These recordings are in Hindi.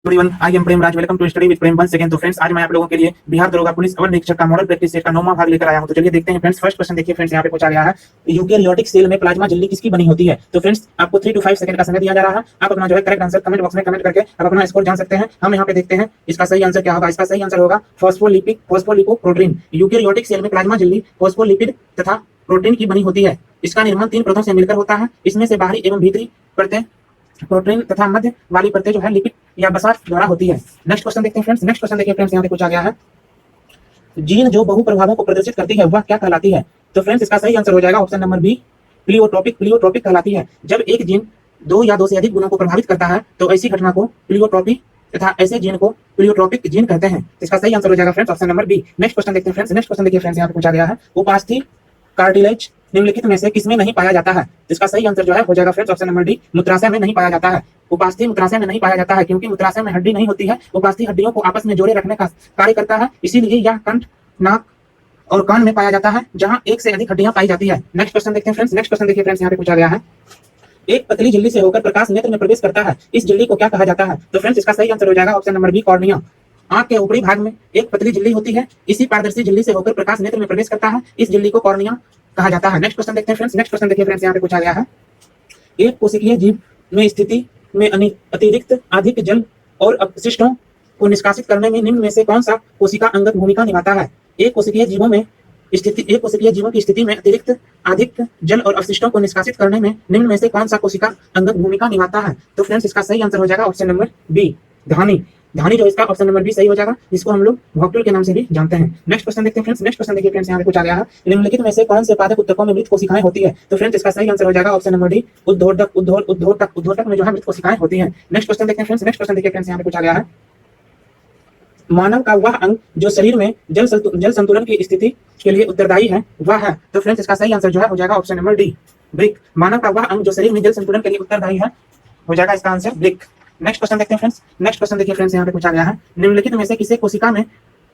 Everyone, I am Prem Raj. Welcome to study with Prem one second. तो फ्रेंड्स, आज मैं आप लोगों के लिए बिहार दरोगा पुलिस अवर निरीक्षक का मॉडल प्रैक्टिस सेट का 9वां भाग लेकर आया हूं। तो चलिए देखते हैं फ्रेंड्स। फर्स्ट क्वेश्चन देखिए फ्रेंड्स, यहाँ पे पूछा गया है यूकेरियोटिक सेल में प्लाज्मा झिल्ली किसकी बनी होती है। तो फ्रेंड्स, आपको 3 to 5 सेकंड का समय दिया जा रहा है। आप अपना जो है करेक्ट आंसर कमेंट बॉक्स में कमेंट करके आप अपना स्कोर जान सकते हैं। हम यहाँ पे देखते हैं इसका सही आंसर क्या होगा। इसका सही आंसर होगा फॉस्फोलिपोप्रोटीन। यूकेरियोटिक सेल में प्लाज्मा झिल्ली फॉस्फोलिपिड तथा प्रोटीन की बनी होती है। इसका निर्माण 3 परतों से मिलकर होता है। इसमें से बाहरी एवं भीतरी परतें प्रोटीन तथा मध्य वाली परतें जो है लिपिड या वसा द्वारा होती है। नेक्स्ट क्वेश्चन देखते हैं फ्रेंड्स। नेक्स्ट क्वेश्चन देखिए फ्रेंड्स, यहाँ पे पूछा गया है जीन जो बहु प्रभावों को प्रदर्शित करती है वह क्या कहलाती है। तो फ्रेंड्स, इसका सही आंसर हो जाएगा option number B, pleiotropic. Pleiotropic कहलाती है जब एक जीन 2 या 2 से अधिक गुणों को प्रभावित करता है तो ऐसी घटना को प्लियोट्रोपी तथा ऐसे जीन को प्लियोट्रोपिक जीन कहते हैं। इसका सही आंसर हो जाएगा friends option number B. Next question देखते हैं फ्रेंड्स। नेक्स्ट क्वेश्चन देखिए फ्रेंड्स, यहाँ पे पूछा गया है उपास्थि कार्टिलेज निम्नलिखित में से किसमें नहीं पाया जाता है। इसका सही आंसर जो है हो जाएगा फ्रेंड्स ऑप्शन नंबर डी, मूत्राशय में नहीं पाया जाता है। उपास्थि मूत्राशय में नहीं पाया जाता है क्योंकि मूत्राशय में हड्डी नहीं होती है। उपास्थि हड्डियों को आपस में जोड़े रखने का कार्य करता है, इसीलिए यह कंठ, नाक और कान में पाया जाता है जहां 1 से अधिक हड्डियां पाई जाती है। नेक्स्ट क्वेश्चन देखते हैं फ्रेंड्स। नेक्स्ट क्वेश्चन देखिए फ्रेंड्स, यहाँ पे पूछा गया है एक पतली झिल्ली से होकर प्रकाश नेत्र में प्रवेश करता है, इस झिल्ली को क्या कहा जाता है। तो फ्रेंड्स, इसका सही आंसर हो जाएगा ऑप्शन नंबर बी, कॉर्निया। आंख के ऊपरी भाग में एक पतली झिल्ली होती है, इसी पारदर्शी झिल्ली से होकर प्रकाश नेत्र में प्रवेश करता है, इस झिल्ली को कॉर्निया कहा जाता है। नेक्स्ट क्वेश्चन देखते हैं फ्रेंड्स। नेक्स्ट क्वेश्चन देखिए फ्रेंड्स, यहाँ पे पूछा गया है एक कोशिकीय जीव में स्थिति में अतिरिक्त अधिक जल और अपशिष्टों को निष्कासित करने में निम्न में से कौन सा कोशिका अंगक भूमिका निभाता है। एक कोशिकीय जीवों की स्थिति में अतिरिक्त अधिक जल और अपशिष्टों को निष्कासित करने में निम्न में से कौन सा कोशिका अंगक भूमिका निभाता है। तो फ्रेंड्स, इसका सही आंसर हो जाएगा ऑप्शन नंबर बी, धानी। धानी जो इसका ऑप्शन नंबर बी सही हो जाएगा, जिसको हम लोग वॉक्यूल के नाम से भी जानते हैं। नेक्स्ट क्वेश्चन देखते हैं फ्रेंड्स। नेक्स्ट क्वेश्चन देखिए फ्रेंड्स, यहाँ पे पूछा गया है निम्नलिखित में से कौन से पादप उत्तकों में मृत कोशिकाएं होती है। तो फ्रेंड्स, इसका सही आंसर हो जाएगा ऑप्शन नंबर डी, उद्घोटक। उद्घोटक में जो है मृत कोशिकाएं होती है। नेक्स्ट क्वेश्चन देखते हैं फ्रेंड्स। नेक्स्ट क्वेश्चन देखिए फ्रेंड्स, यहाँ पे पूछा गया है मानव का वह अंग जो शरीर में जल संतुलन की स्थिति के लिए उत्तरदायी है वह है। तो फ्रेंड्स, इसका सही आंसर जो है हो जाएगा ऑप्शन नंबर डी, ब्रिक। मानव का वह अंग जो शरीर में जल संतुलन के लिए उत्तरदायी है हो जाएगा इसका आंसर ब्रिक। नेक्स्ट क्वेश्चन देखते हैं फ्रेंड्स। नेक्स्ट क्वेश्चन देखिए फ्रेंड्स, यहाँ पे पूछा गया है निम्नलिखित में से किसे कोशिका में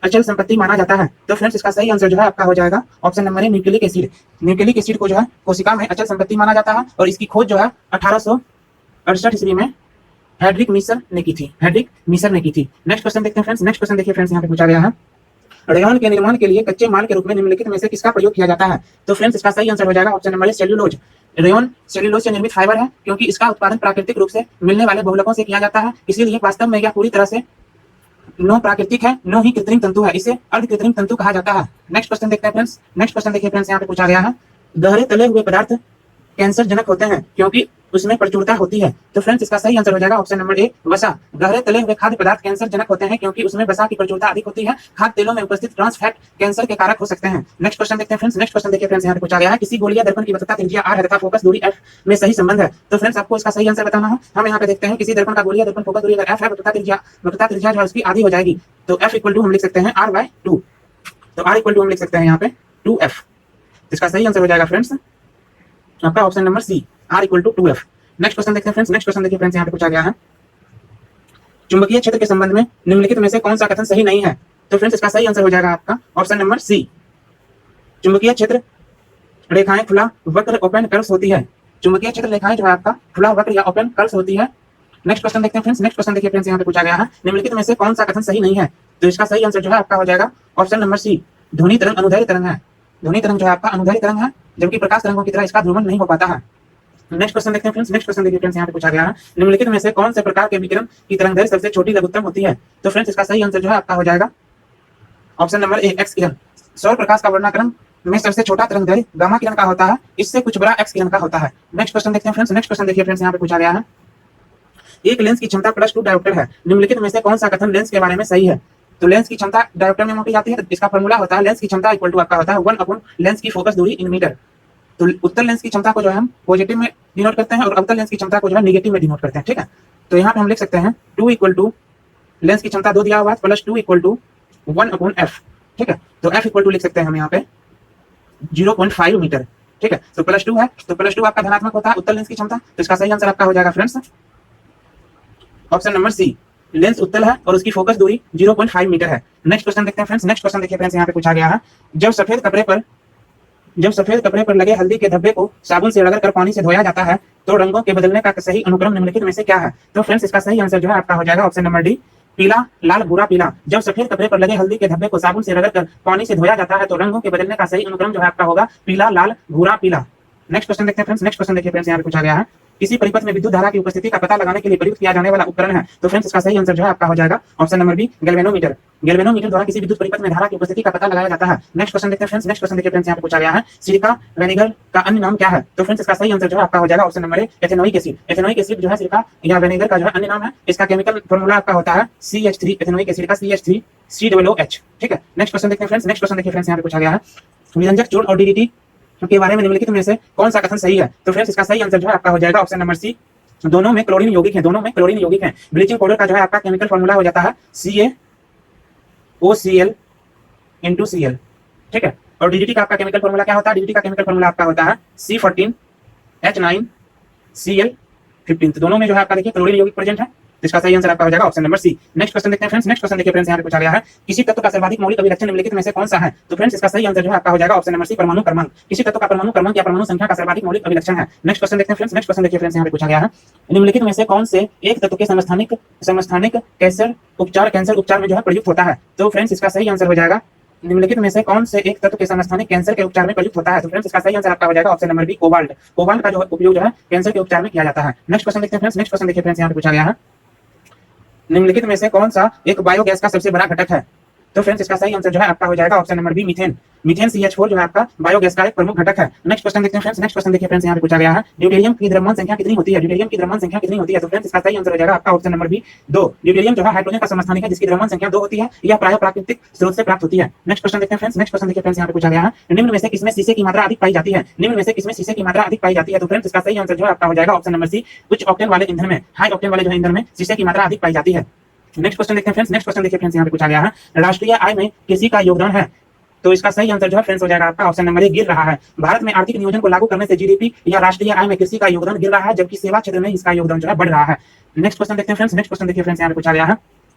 अचल संपत्ति माना जाता है। तो फ्रेंड्स, इसका सही आंसर जो है आपका हो जाएगा ऑप्शन नंबर ए, न्यूक्लिक एसिड। न्यूक्लिक एसिड को जो है कोशिका में अचल संपत्ति माना जाता है और इसकी खोज जो है 1868 ईस्वी में हेनरिक मीसर ने की थी। नेक्स्ट क्वेश्चन देखते हैं फ्रेंड्स। नेक्स्ट क्वेश्चन देखिए फ्रेंड्स, यहाँ पे पूछा गया है रेयन के निर्माण के लिए कच्चे माल के रूप में निम्नलिखित में से किसका प्रयोग किया जाता है। तो फ्रेंड्स, इसका सही आंसर हो जाएगा ऑप्शन नंबर ए, सेल्यूलोज। रेयन सेल्यूलोज से निर्मित फाइबर है क्योंकि इसका उत्पादन प्राकृतिक रूप से मिलने वाले बहुलकों से किया जाता है, इसीलिए वास्तव में यह पूरी तरह से नो प्राकृतिक है, नो ही कृत्रिम तंतु है, इसे अर्ध कृत्रिम तंतु कहा जाता है। नेक्स्ट क्वेश्चन देखते हैं फ्रेंड्स। नेक्स्ट क्वेश्चन देखिए फ्रेंड्स, यहाँ पे पूछा गया है गहरे तले हुए पदार्थ कैंसर जनक होते हैं क्योंकि उसमें प्रचुरता होती है। तो फ्रेंड्स, इसका सही आंसर हो जाएगा ऑप्शन नंबर ए, वसा। गहरे तले हुए खाद्य पदार्थ कैंसर जनक होते हैं क्योंकि उसमें वसा की प्रचुरता अधिक होती है। खाद्य तेलों में उपस्थित ट्रांस फैट कैंसर के कारक हो सकते हैं। नेक्स्ट क्वेश्चन देखते हैं फ्रेंड्स। नेक्स्ट क्वेश्चन देखिए फ्रेंड्स, यहाँ पे पूछा गया है किसी गोलीय दर्पण की वक्रता त्रिज्या r है तथा फोकस दूरी f में सही संबंध है। तो फ्रेंड्स, आपको इसका सही आंसर बताना है। हम यहाँ पे देखते हैं किसी दर्पण का गोलीय दर्पण फोकस दूरी अगर f है, वक्रता त्रिज्या जो है उसकी आधी हो जाएगी। तो f इक्वल टू हम लिख सकते हैं r/2। तो r इक्वल टू हम लिख सकते हैं यहाँ पे 2f। इसका सही आंसर हो जाएगा फ्रेंड्स आपका option number C, r equal to 2f। Next question देखते हैं फ्रेंड्स। नेक्स्ट क्वेश्चन देखिए फ्रेंड्स, यहाँ पे पूछा गया है चुंबकीय क्षेत्र के संबंध में निम्नलिखित में से कौन सा कथन सही नहीं है। तो फ्रेंड्स, इसका सही आंसर हो जाएगा आपका ऑप्शन नंबर सी, चुंबकीय क्षेत्र रेखाएं खुला वक्र ओपन कर्व्स होती है। चुंबकीय क्षेत्र रेखाएं जो है आपका खुला वक्र या ओपन कर्व्स होती है। नेक्स्ट क्वेश्चन देखते हैं फ्रेंड्स। नेक्स्ट क्वेश्चन देखिए फ्रेंड्स, यहाँ पे पूछा गया है निम्नलिखित में से कौन सा कथन सही नहीं है। तो इसका सही आंसर जो है आपका हो जाएगा ऑप्शन नंबर सी, ध्वनि तरंग अनुदैर्घ्य तरंग है। ध्वनि तरंग जो है आपका अनुदैर्घ्य तरंग है, जबकि प्रकाश तरंगों की तरह इसका ध्रुवण नहीं हो पाता है। नेक्स्ट क्वेश्चन देखते हैं फ्रेंड्स। नेक्स्ट क्वेश्चन देखिए फ्रेंड्स, यहाँ पे पूछा गया है निम्नलिखित में से कौन से प्रकार के विकिरण की तरंगदैर्घ्य सबसे छोटी लघुत्तम होती है। तो फ्रेंड्स, इसका सही आंसर जो है आपका हो जाएगा ऑप्शन नंबर ए, एक्स किरण। सौर प्रकाश का वर्णाक्रम में सबसे छोटा तरंगदैर्घ्य गामा किरण का होता है, इससे कुछ बड़ा एक्स किरण का होता है। नेक्स्ट क्वेश्चन देखते हैं फ्रेंड्स। नेक्स्ट क्वेश्चन देखिए फ्रेंड्स, यहाँ पे पूछा गया है एक लेंस की क्षमता +2 डायोप्टर है, निम्नलिखित में से कौन सा कथन लेंस के बारे में सही है। तो लेंस की क्षमता डायोप्टर में मापी जाती है, तो इसका फॉर्मूला होता है लेंस की क्षमता इक्वल टू आपका होता है 1 अपॉन लेंस की फोकस दूरी इन मीटर। तो उत्तल लेंस की क्षमता को जो है हम पॉजिटिव में डिनोट करते हैं और अवतल लेंस की क्षमता को जो है नेगेटिव में डिनोट करते हैं, ठीक है। तो यहाँ पे हम लिख सकते हैं 2 इक्वल टू लेंस की क्षमता 2 दिया हुआ है +2 इक्वल टू 1 अपॉन f, ठीक है। तो f इक्वल टू लिख सकते हैं हम यहाँ पे 0.5 मीटर, ठीक है। तो +2 है, तो +2 आपका धनात्मक होता है उत्तल लेंस की क्षमता। तो इसका सही आंसर आपका हो जाएगा friends option number C, lens उत्तल है और उसकी फोकस दूरी 0.5 मीटर है। नेक्स्ट क्वेश्चन देखते हैं फ्रेंड्स। नेक्स्ट क्वेश्चन देखिए फ्रेंड्स, यहाँ पे पूछा गया है जब सफेद कपड़े पर जब सफेद कपड़े पर लगे हल्दी के धब्बे को साबुन से रगड़ कर पानी से धोया जाता है तो रंगों के बदलने का सही अनुक्रम निम्नलिखित में से क्या है? तो फ्रेंड्स इसका सही आंसर जो है आपका हो जाएगा ऑप्शन नंबर डी, पीला लाल भूरा पीला। जब सफेद कपड़े पर लगे हल्दी के धब्बे को साबुन से रगड़ कर पानी से धोया जाता है तो रंगों के बदलने का सही अनुक्रम जो है आपका होगा पीला लाल भूरा पीला। नेक्स्ट क्वेश्चन देखते हैं फ्रेंड्स। नेक्स्ट क्वेश्चन देखिए फ्रेंड्स, यहाँ पे पूछा गया है किसी परिपथ में विद्युत धारा की उपस्थिति का पता लगाने के लिए प्रयुक्त किया जाने वाला उपकरण है। तो फ्रेंड्स इसका सही आंसर जो है आपका हो जाएगा option number B, galvanometer. Galvanometer द्वारा किसी विद्युत परिपथ में धारा की उपस्थिति का पता लगाया जाता है। नेक्स्ट क्वेश्चन देखते हैं फ्रेंड्स। नेक्स्ट क्वेश्चन देखिए फ्रेंड्स, यहाँ पे पूछा गया है सिरका विनेगर का अन्य नाम क्या है? तो फ्रेंड्स इसका सही आंसर जो है आपका हो जाएगा ऑप्शन नंबर ए, एथेनोइक एसिड। एथेनोइक एसिड जो है सिरका या विनेगर का जो है अन्य नाम है। इसका केमिकल फॉर्मूला आपका होता है CH3, एथेनोइक एसिड का CH3 COOH। ठीक है, नेक्स्ट क्वेश्चन देखते हैं फ्रेंड्स। नेक्स्ट क्वेश्चन देखिए फ्रेंड्स, यहाँ पे पूछा गया है विरंजक चूर्ण और DDT के बारे में निम्नलिखित में से कौन सा कथन सही है? तो फ्रेंड्स इसका सही आंसर जो है आपका हो जाएगा ऑप्शन नंबर सी, दोनों में क्लोरीन यौगिक है, दोनों में क्लोरीन यौगिक है। ब्लीचिंग पाउडर का जो है आपका केमिकल फॉर्मूला हो जाता है CaOCl into Cl। ठीक है, और DDT का आपका केमिकल फॉर्मूला क्या होता है? DDT का केमिकल फॉर्मूला आपका होता है C14H9Cl15। तो दोनों में जो है आपका देखिए क्लोरीन यौगिक प्रेजेंट है। इसका सही आंसर आपका हो जाएगा option number C. Next question देखते हैं फ्रेंड्स। नेक्स्ट क्वेश्चन देखिए फ्रेंड्स, यहाँ पे पूछा गया है किसी तत्व का सर्वाधिक मौलिक अभिलक्षण निम्नलिखित में से कौन सा है? तो फ्रेंड्स इसका सही आंसर जो है आपका हो जाएगा ऑप्शन नंबर सी, परमाणु क्रमांक। किसी तत्व का परमाणु क्रमांक या परमाणु संख्या का सर्वाधिक मौलिक अभिलक्षण है। नेक्स्ट क्वेश्चन देखते हैं फ्रेंड्स। नेक्स्ट क्वेश्चन देखिए फ्रेंड्स, यहाँ पे पूछा गया है निम्नलिखित में से कौन से एक तत्व के समस्थानिक कैंसर उपचार में जो है प्रयुक्त होता है? तो फ्रेंड्स इसका सही आंसर हो जाएगा निम्नलिखित में से कौन से एक तत्व के समस्थानिक कैंसर के उपचार में प्रयुक्त होता है? तो फ्रेंड्स इसका सही आंसर आपका हो जाएगा option number B, cobalt. Cobalt का जो उपयोग जो है कैंसर के उपचार में किया जाता है। नेक्स्ट क्वेश्चन देखते हैं फ्रेंड्स। नेक्स्ट क्वेश्चन देखिए फ्रेंड्स, यहाँ पे पूछा गया है निम्नलिखित में से कौन सा एक बायोगैस का सबसे बड़ा घटक है? तो फ्रेंड्स इसका सही आंसर जो है आपका हो जाएगा option number B, methane. Methane CH4 जो है आपका बायोगैस का एक प्रमुख घटक है। नेक्स्ट क्वेश्चन देखते हैं फ्रेंड्स। नेक्स्ट क्वेश्चन देखिए फ्रेंड्स, यहाँ पे पूछा गया है ड्यूटेरियम की द्रव्यमान संख्या कितनी होती है? ड्यूटेरियम की द्रव्यमान संख्या कितनी होती है? तो फ्रेंड्स इसका सही आंसर हो जाएगा आपका ऑप्शन नंबर बी, 2। ड्यूटेरियम जो है हाइड्रोजन का समस्थानिक है जिसकी द्रव्यमान संख्या 2 होती है। यह प्रायः प्राकृतिक स्रोत से प्राप्त होती है। नेक्स्ट क्वेश्चन देखते हैं फ्रेंड्स। नेक्स्ट क्वेश्चन देखिए फ्रेंड्स, यहाँ पे पूछा गया है निम्न में से किसमें शीशे की मात्रा अधिक पाई जाती है? निम्न में से किसमें शीशे की मात्रा अधिक पाई जाती है? तो फ्रेंड्स इसका सही आंसर जो है आपका हो जाएगा ऑप्शन नंबर सी, उच्च ऑक्टेन वाले ईंधन में, हाई ऑक्टेन वाले जो है ईंधन में शीशे की मात्रा अधिक पाई जाती है। नेक्स्ट क्वेश्चन देखते हैं फ्रेंड्स। नेक्स्ट क्वेश्चन देखिए फ्रेंड्स, यहाँ पे पूछा गया है राष्ट्रीय आय में कृषि का योगदान है। तो इसका सही आंसर जो है फ्रेंड्स हो जाएगा आपका ऑप्शन नंबर ए, गिर रहा है। भारत में आर्थिक नियोजन को लागू करने से जीडीपी या राष्ट्रीय आय में कृषि का योगदान गिर रहा है, जबकि सेवा क्षेत्र में इसका योगदान जो है बढ़ रहा है। नेक्स्ट क्वेश्चन देखते हैं फ्रेंड्स। नेक्स्ट क्वेश्चन देखिए फ्रेंड्स, यहाँ पे पूछा गया है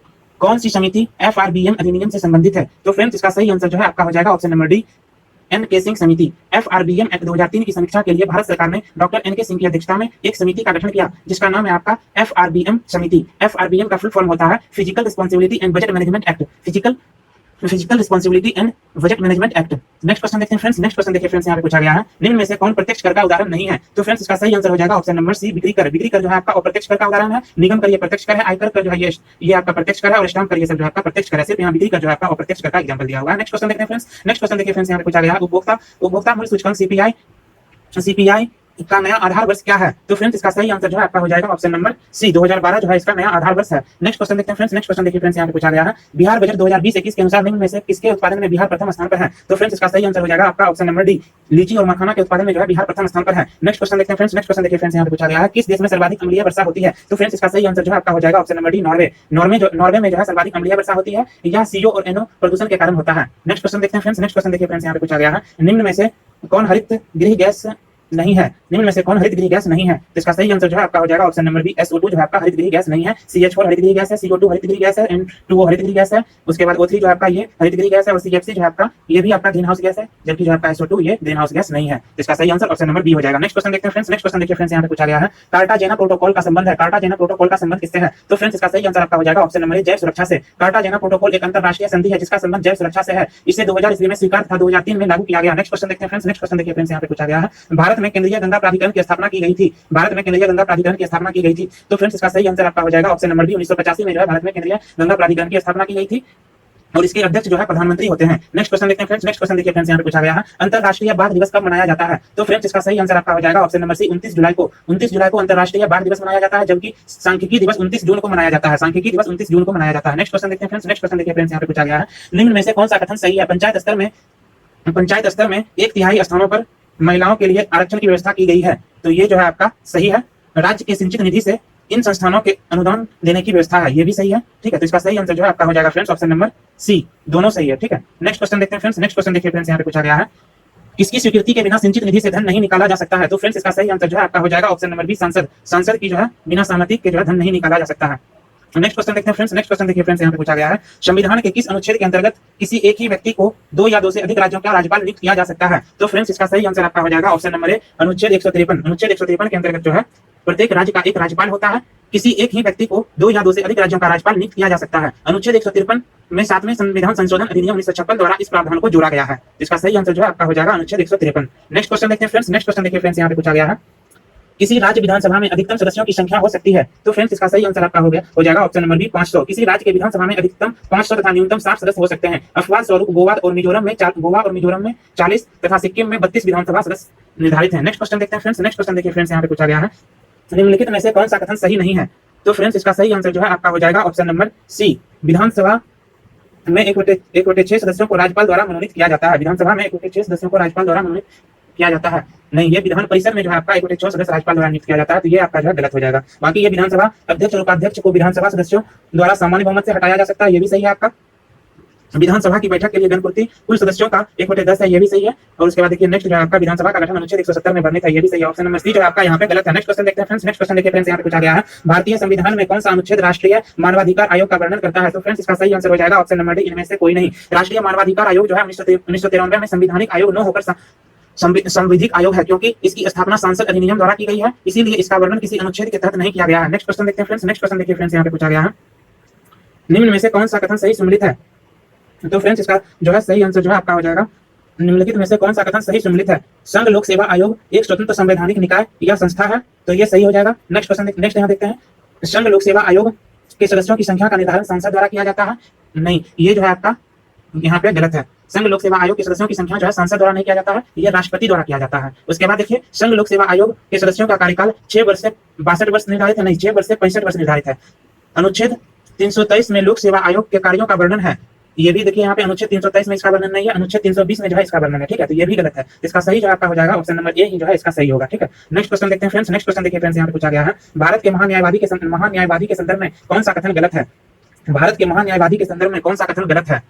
कौन सी समिति FRBM अधिनियम से संबंधित है? तो फ्रेंड्स इसका सही आंसर जो है आपका हो जाएगा option number D, NK Singh समिति। FRBM एक्ट 2003 की समीक्षा के लिए भारत सरकार ने डॉक्टर NK सिंह की अध्यक्षता में एक समिति का गठन किया जिसका नाम है आपका FRBM समिति। FRBM का फुल फॉर्म होता है physical responsibility and budget management act, physical responsibility and budget management act. Next question देखते हैं फ्रेंड्स। नेक्स्ट क्वेश्चन देखिए फ्रेंड्स, यहाँ पे पूछा गया है निम्न में से कौन प्रत्यक्ष कर का उदाहरण नहीं है? तो फ्रेंड्स इसका सही आंसर हो जाएगा ऑप्शन नंबर सी, बिक्री कर। बिक्री कर जो है आपका अप्रत्यक्ष कर का उदाहरण है। निगम कर ये प्रत्यक्ष कर है, आयकर कर जो है ये आपका प्रत्यक्ष कर है, और स्टाम्प कर ये सब जो है आपका प्रत्यक्ष कर है। सिर्फ यहाँ बिक्री कर जो है आपका अप्रत्यक्ष कर का एग्जांपल दिया हुआ है। नेक्स्ट क्वेश्चन देखते हैं फ्रेंड्स। नेक्स्ट क्वेश्चन देखिए फ्रेंड्स, यहाँ पे पूछा गया है उपभोक्ता मूल्य सूचकांक CPI का नया आधार वर्ष क्या है? तो फ्रेंड्स इसका सही आंसर जो है आपका हो जाएगा ऑप्शन नंबर सी, 2012 जो है इसका नया आधार वर्ष है। नेक्स्ट क्वेश्चन देखते हैं फ्रेंड्स। नेक्स्ट क्वेश्चन देखिए फ्रेंड्स, यहाँ पे पूछा गया है बिहार बजट 2020-21 के अनुसार निम्न में से किसके उत्पादन में बिहार प्रथम स्थान पर है? तो फ्रेंड्स इसका सही आंसर हो जाएगा आपका ऑप्शन नंबर डी, लीची और मखाना के उत्पादन में जो है बिहार प्रथम स्थान पर है। नेक्स्ट क्वेश्चन देखते हैं फ्रेंड्स। नेक्स्ट क्वेश्चन देखिए फ्रेंड्स, यहाँ पे पूछा गया है किस देश में सर्वाधिक अम्लीय वर्षा होती है? तो फ्रेंड्स इसका सही आंसर जो है आपका हो जाएगा option number D, Norway. Norway में जो है सर्वाधिक अम्लीय वर्षा होती है, यह CO और NO प्रदूषण के कारण होता है। नेक्स्ट क्वेश्चन देखते हैं फ्रेंड्स। नेक्स्ट क्वेश्चन देखिए फ्रेंड्स, यहाँ पे पूछा गया है निम्न में से कौन हरित गृह गैस नहीं है? निम्न में से कौन हरित गृह गैस नहीं है? तो इसका सही आंसर जो है आपका हो जाएगा ऑप्शन नंबर बी, SO2 जो है आपका हरित गृह गैस नहीं है। CH4 हरित गृह गैस है, CO2 हरित गृह गैस है, N2O हरित गृह गैस है, उसके बाद O3 जो है आपका ये हरित गृह गैस है, और CFC जो है आपका ये भी आपका ग्रीन हाउस गैस है, जबकि जो आपका SO2 ये ग्रीन हाउस गैस नहीं है। तो इसका सही आंसर ऑप्शन नंबर बी हो जाएगा। नेक्स्ट क्वेश्चन देखते हैं फ्रेंड्स। नेक्स्ट क्वेश्चन देखिए फ्रेंड्स, यहाँ पे पूछा गया है कार्टाजेना प्रोटोकॉल का संबंध है। कार्टाजेना प्रोटोकॉल का संबंध किससे है? तो फ्रेंड्स इसका सही आंसर आपका हो जाएगा ऑप्शन नंबर ए, जैव सुरक्षा से। कार्टाजेना प्रोटोकॉल एक अंतरराष्ट्रीय संधि है जिसका संबंध जैव सुरक्षा से है। इसे 2000 ईस्वी में स्वीकार था, 2003 में लागू किया गया। नेक्स्ट क्वेश्चन देखते हैं फ्रेंड्स। नेक्स्ट क्वेश्चन देखिए फ्रेंड्स, यहाँ पे पूछा गया है भारत में केंद्रीय गंगा प्राधिकरण की स्थापना की गई थी। भारत में केंद्रीय गंगा प्राधिकरण की स्थापना की गई थी। तो फ्रेंड्स इसका सही आंसर आपका हो जाएगा ऑप्शन नंबर बी, 1985 में जो है भारत में केंद्रीय गंगा प्राधिकरण की स्थापना की गई थी, और इसके अध्यक्ष जो है प्रधानमंत्री होते हैं। नेक्स्ट क्वेश्चन देखते हैं फ्रेंड्स। नेक्स्ट क्वेश्चन देखिए फ्रेंड्स, यहाँ पे पूछा गया है अंतरराष्ट्रीय बाघ दिवस कब मनाया जाता है? तो फ्रेंड्स इसका सही आंसर आपका हो जाएगा ऑप्शन नंबर सी, 29 जुलाई को। 29 जुलाई को अंतरराष्ट्रीय बाघ दिवस मनाया जाता है, जबकि सांख्यिकी दिवस 29 जून को मनाया जाता है। सांख्यिकी दिवस 29 जून को मनाया जाता है। नेक्स्ट क्वेश्चन देखते हैं फ्रेंड्स। नेक्स्ट क्वेश्चन देखिए फ्रेंड्स, यहाँ पे पूछा गया है निम्न में से कौन सा कथन सही है? पंचायत स्तर में 1/3 स्थानों पर महिलाओं के लिए आरक्षण की व्यवस्था की गई है। तो ये जो है आपका सही है। राज्य के सिंचित निधि से इन संस्थानों के अनुदान देने की व्यवस्था है, ये भी सही है। ठीक है, तो इसका सही आंसर जो है आपका हो जाएगा फ्रेंड्स ऑप्शन नंबर सी, दोनों सही है। ठीक है, नेक्स्ट क्वेश्चन देखते हैं फ्रेंड्स। नेक्स्ट क्वेश्चन देखिए फ्रेंड्स, यहाँ पे पूछा गया है किसकी स्वीकृति के बिना सिंचित निधि से धन नहीं निकाला जा सकता है? तो फ्रेंड्स इसका सही आंसर जो है आपका हो जाएगा ऑप्शन नंबर बी, सांसद की जो है बिना सहमति के जो है धन नहीं निकाला जा सकता है। नेक्स्ट क्वेश्चन देखते हैं फ्रेंड्स। नेक्स्ट क्वेश्चन देखिए फ्रेंड्स, यहाँ पे पूछा गया है संविधान के किस अनुच्छेद के अंतर्गत किसी एक ही व्यक्ति को 2 या 2 से अधिक राज्यों का राज्यपाल नियुक्त किया जा सकता है? तो फ्रेंड्स इसका सही आंसर आपका हो जाएगा ऑप्शन नंबर ए, अनुच्छेद 153। अनुच्छेद 153 के अंतर्गत जो है प्रत्येक राज्य का एक राज्यपाल होता है। किसी एक ही व्यक्ति को 2 या 2 से अधिक राज्यों का राज्यपाल नियुक्त किया जा सकता है। अनुच्छेद 153 में 7वें संविधान संशोधन अधिनियम 1956 द्वारा इस प्रावधान को जोड़ा गया है। इसका सही आंसर जो है आपका हो जाएगा अनुच्छेद 153। नेक्स्ट क्वेश्चन देखते हैं फ्रेंड्स। नेक्स्ट क्वेश्चन देखिए फ्रेंड्स, यहाँ पे पूछा गया है किसी राज्य विधानसभा में अधिकतम सदस्यों की संख्या हो सकती है? तो फ्रेंड्स इसका सही आंसर आपका हो जाएगा ऑप्शन नंबर बी, 500। किसी राज्य के विधानसभा में अधिकतम 500 तथा न्यूनतम 60 सदस्य हो सकते हैं। अपवाद स्वरूप गोवा और मिजोरम में 40 तथा सिक्किम में 32 विधानसभा सदस्य निर्धारित है। नेक्स्ट क्वेश्चन देखते हैं फ्रेंड्स। नेक्स्ट क्वेश्चन देखिए फ्रेंड्स, यहाँ पे पूछा गया है निम्नलिखित में से कौन सा कथन सही नहीं है? तो फ्रेंड्स इसका सही आंसर जो है आपका हो जाएगा ऑप्शन नंबर सी, विधानसभा में एक बटे 6 सदस्यों को राज्यपाल द्वारा मनोनीत किया जाता है। विधानसभा में 1/6 सदस्यों को राज्यपाल द्वारा मनोनीत किया जाता है। नहीं, ये विधान परिषद में जो है आपका 1/6 सदस्य राज्यपाल द्वारा नियुक्त किया जाता है, तो ये आपका जो है गलत हो जाएगा। बाकी ये विधानसभा अध्यक्ष और उपाध्यक्ष को विधानसभा सदस्यों द्वारा सामान्य बहुमत से हटाया जा सकता है, ये भी सही है आपका। विधानसभा की बैठक के लिए जनपूर्ति कुल सदस्यों का 1/10 है, ये भी सही है। और उसके बाद देखिए नेक्स्ट जो है आपका विधानसभा का गठन अनुच्छेद 170 में वर्णित है, ये भी सही है। ऑप्शन नंबर सी जो है आपका यहाँ पे गलत है। नेक्स्ट क्वेश्चन देखते हैं फ्रेंड्स। नेक्स्ट क्वेश्चन देखिए फ्रेंड्स, यहाँ पे पूछा गया है भारतीय संविधान में कौन सा अनुच्छेद राष्ट्रीय मानवाधिकार आयोग का वर्णन करता है? तो फ्रेंड्स इसका सही आंसर हो जाएगा ऑप्शन नंबर डी, इनमें से कोई नहीं। राष्ट्रीय मानवाधिकार आयोग जो है 1993 में संविधानिक आयोग न होकर संविधिक आयोग है, क्योंकि इसकी स्थापना सांसद अधिनियम द्वारा की गई है, इसीलिए इसका वर्णन किसी अनुच्छेद के तहत नहीं किया गया है। नेक्स्ट क्वेश्चन देखते हैं फ्रेंड्स। नेक्स्ट क्वेश्चन देखिए फ्रेंड्स, यहाँ पे पूछा गया है निम्न में से कौन सा कथन सही सम्मिलित है? तो फ्रेंड्स इसका जो है सही आंसर जो है आपका हो जाएगा निम्नलिखित में से कौन सा कथन सही सम्मिलित है? संघ लोक सेवा आयोग एक स्वतंत्र संवैधानिक निकाय या संस्था है, तो ये सही हो जाएगा। नेक्स्ट क्वेश्चन नेक्स्ट यहाँ देखते हैं संघ लोक सेवा आयोग के सदस्यों की संख्या का निर्धारण सांसद द्वारा किया जाता है। नहीं, ये जो है आपका यहाँ पे गलत है। संघ लोक सेवा आयोग के सदस्यों की संख्या जो है सांसद द्वारा नहीं किया जाता है, ये राष्ट्रपति द्वारा किया जाता है। उसके बाद देखिए संघ लोक सेवा आयोग के सदस्यों का कार्यकाल 6 वर्ष से 62 वर्ष निर्धारित है, नहीं 6 वर्ष से 65 वर्ष निर्धारित है। अनुच्छेद 323 में लोक सेवा आयोग के कार्यों का वर्णन है, ये भी देखिए यहाँ पे अनुच्छेद 323 में इसका वर्णन नहीं है, अनुच्छेद 320 में जो है इसका वर्णन है, ठीक है, तो ये भी गलत है। इसका सही जो आपका हो जाएगा ऑप्शन नंबर ए ही जो है इसका सही होगा, ठीक है। नेक्स्ट क्वेश्चन देखते हैं फ्रेंड्स। नेक्स्ट क्वेश्चन देखिए फ्रेंड्स, यहाँ पे पूछा गया है भारत के महान्यायवादी के संदर्भ में कौन सा कथन गलत है? भारत के महान्यायवादी के संदर्भ में कौन सा कथन गलत है?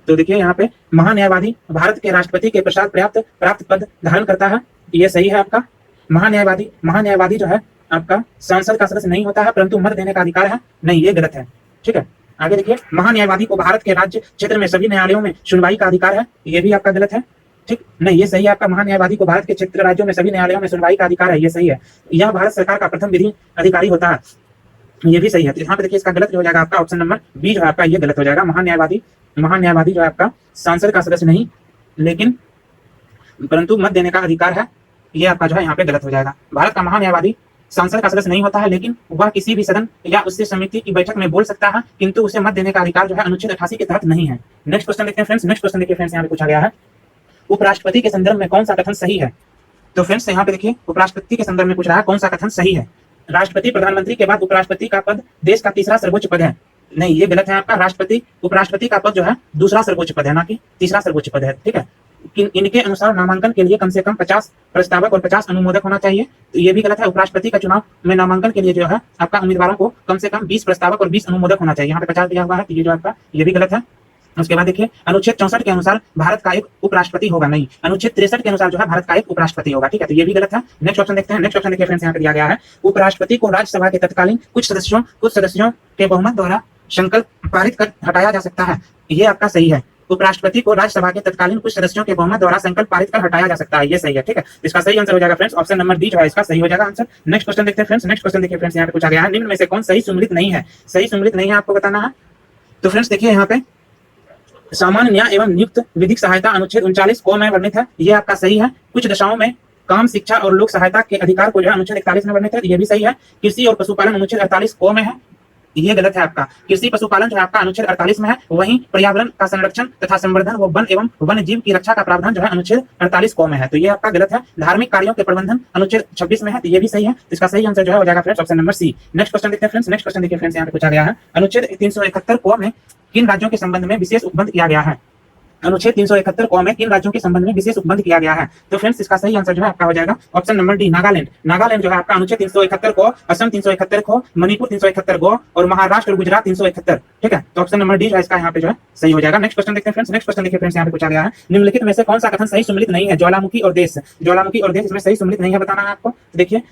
तो देखिए यहाँ पे महान्यायवादी भारत के राष्ट्रपति के पश्चात प्राप्त पद धारण करता है, ये सही है आपका। महान्यायवादी जो है आपका संसद का सदस्य नहीं होता है, परंतु मत देने का अधिकार है, नहीं ये गलत है, ठीक है। आगे देखिए महान्यायवादी को भारत के राज्य क्षेत्र में सभी न्यायालयों में सुनवाई का अधिकार है, ये भी आपका गलत है, ठीक नहीं ये सही है आपका। महान्यायवादी को भारत के क्षेत्र राज्यों में सभी न्यायालयों में सुनवाई का अधिकार है, ये सही है। यह भारत सरकार का प्रथम विधि अधिकारी होता है, ये भी सही है। तो यहाँ पे देखिए इसका गलत हो जाएगा आपका ऑप्शन नंबर बी जो है आपका ये गलत हो जाएगा। महान्यायवादी जो है आपका सांसद का सदस्य नहीं, लेकिन परंतु मत देने का अधिकार है, ये आपका जो है यहाँ पे गलत हो जाएगा। भारत का महान्यायवादी सांसद का सदस्य नहीं होता है, लेकिन वह किसी भी सदन या उससे समिति की बैठक में बोल सकता है, किंतु उसे मत देने का अधिकार जो है अनुच्छेद 88 के तहत नहीं है। नेक्स्ट क्वेश्चन देखते हैं फ्रेंड्स। नेक्स्ट क्वेश्चन देखिए फ्रेंड्स, यहाँ पे पूछा गया है उपराष्ट्रपति के संदर्भ में कौन सा कथन सही है? तो फ्रेंड्स यहाँ पे देखिए उपराष्ट्रपति के संदर्भ में पूछ रहा है कौन सा कथन सही है। राष्ट्रपति प्रधानमंत्री के बाद उपराष्ट्रपति का पद देश का तीसरा सर्वोच्च पद है, नहीं ये गलत है आपका। उपराष्ट्रपति का पद जो है दूसरा सर्वोच्च पद है, ना कि तीसरा सर्वोच्च पद है, ठीक है। इनके अनुसार नामांकन के लिए कम से कम 50 प्रस्तावक और 50 अनुमोदक होना चाहिए, तो ये भी गलत है। उपराष्ट्रपति का चुनाव में नामांकन के लिए जो है आपका उम्मीदवारों को कम से कम 20 प्रस्तावक और 20 अनुमोदक होना चाहिए, यहाँ पे 50 दिया हुआ है, तो ये जो आपका ये भी गलत है। उसके बाद देखिए अनुच्छेद 64 के अनुसार भारत का एक उपराष्ट्रपति होगा, नहीं अनुच्छेद 63 के अनुसार जो है भारत का एक उपराष्ट्रपति होगा, ठीक है, तो ये भी गलत है। नेक्स्ट ऑप्शन देखते हैं। नेक्स्ट ऑप्शन देखिए फ्रेंड्स, यहाँ पे दिया गया है उपराष्ट्रपति को राज्यसभा के तत्कालीन कुछ सदस्यों के बहुमत द्वारा संकल्प पारित कर हटाया जा सकता है, ये आपका सही है। उपराष्ट्रपति को राज्यसभा के तत्कालीन कुछ सदस्यों के बहुमत द्वारा संकल्प पारित कर हटाया जा सकता है, ये सही है, ठीक है। इसका सही आंसर हो जाएगा फ्रेंड्स ऑप्शन नंबर डी जो है इसका सही हो जाएगा आंसर। नेक्स्ट क्वेश्चन देखते हैं फ्रेंड्स। नेक्स्ट क्वेश्चन देखिए फ्रेंड्स, यहाँ पे पूछा गया है निम्न में से कौन सही सम्मिलित नहीं है? सही सम्मिलित नहीं है आपको बताना है। तो फ्रेंड्स देखिए यहाँ पे सामान्य न्याय एवं नियुक्त विधिक सहायता अनुच्छेद 39 को में वर्णित है, ये आपका सही है। कुछ दशाओं में काम शिक्षा और लोक सहायता के अधिकार को जो है अनुच्छेद 41 में वर्णित है, ये भी सही है। कृषि और पशुपालन अनुच्छेद 48 को में है, ये गलत है आपका। कृषि पशुपालन जो है आपका अनुच्छेद 48 में है, वहीं पर्यावरण का संरक्षण तथा संवर्धन व वन एवं वन्य जीव की रक्षा का प्रावधान जो है अनुच्छेद 48 को में है, तो ये आपका गलत है। धार्मिक कार्यों के प्रबंधन अनुच्छेद 26 में है, तो ये भी सही है। इसका सही आंसर जो है हो जाएगा friends option number C. Next question देखते हैं फ्रेंड्स। नेक्स्ट क्वेश्चन देखिए फ्रेंड्स, यहाँ पे पूछा गया है अनुच्छेद 371 को में किन राज्यों के संबंध में विशेष उपबंध किया गया है? अनुच्छेद 371 को में किन राज्यों के संबंध में विशेष उपबंध किया गया है? तो फ्रेंड्स इसका सही आंसर जो है आपका हो जाएगा option number D Nagaland. Nagaland जो है आपका अनुच्छेद 371 को, असम 371 को, मणिपुर 371 को और महाराष्ट्र और गुजरात 371, ठीक है, तो ऑप्शन नंबर डी जो है इसका यहाँ पे जो है सही हो जाएगा। नेक्स्ट क्वेश्चन देखते हैं फ्रेंड्स। नेक्स्ट क्वेश्चन देखिए फ्रेंड्स, यहाँ पे पूछा गया है निम्नलिखित में से कौन सा कथन सही सम्मिलित नहीं है? ज्वालामुखी और देश, ज्वालामुखी और देश इसमें सही सम्मिलित नहीं है, बताना है आपको। देखिए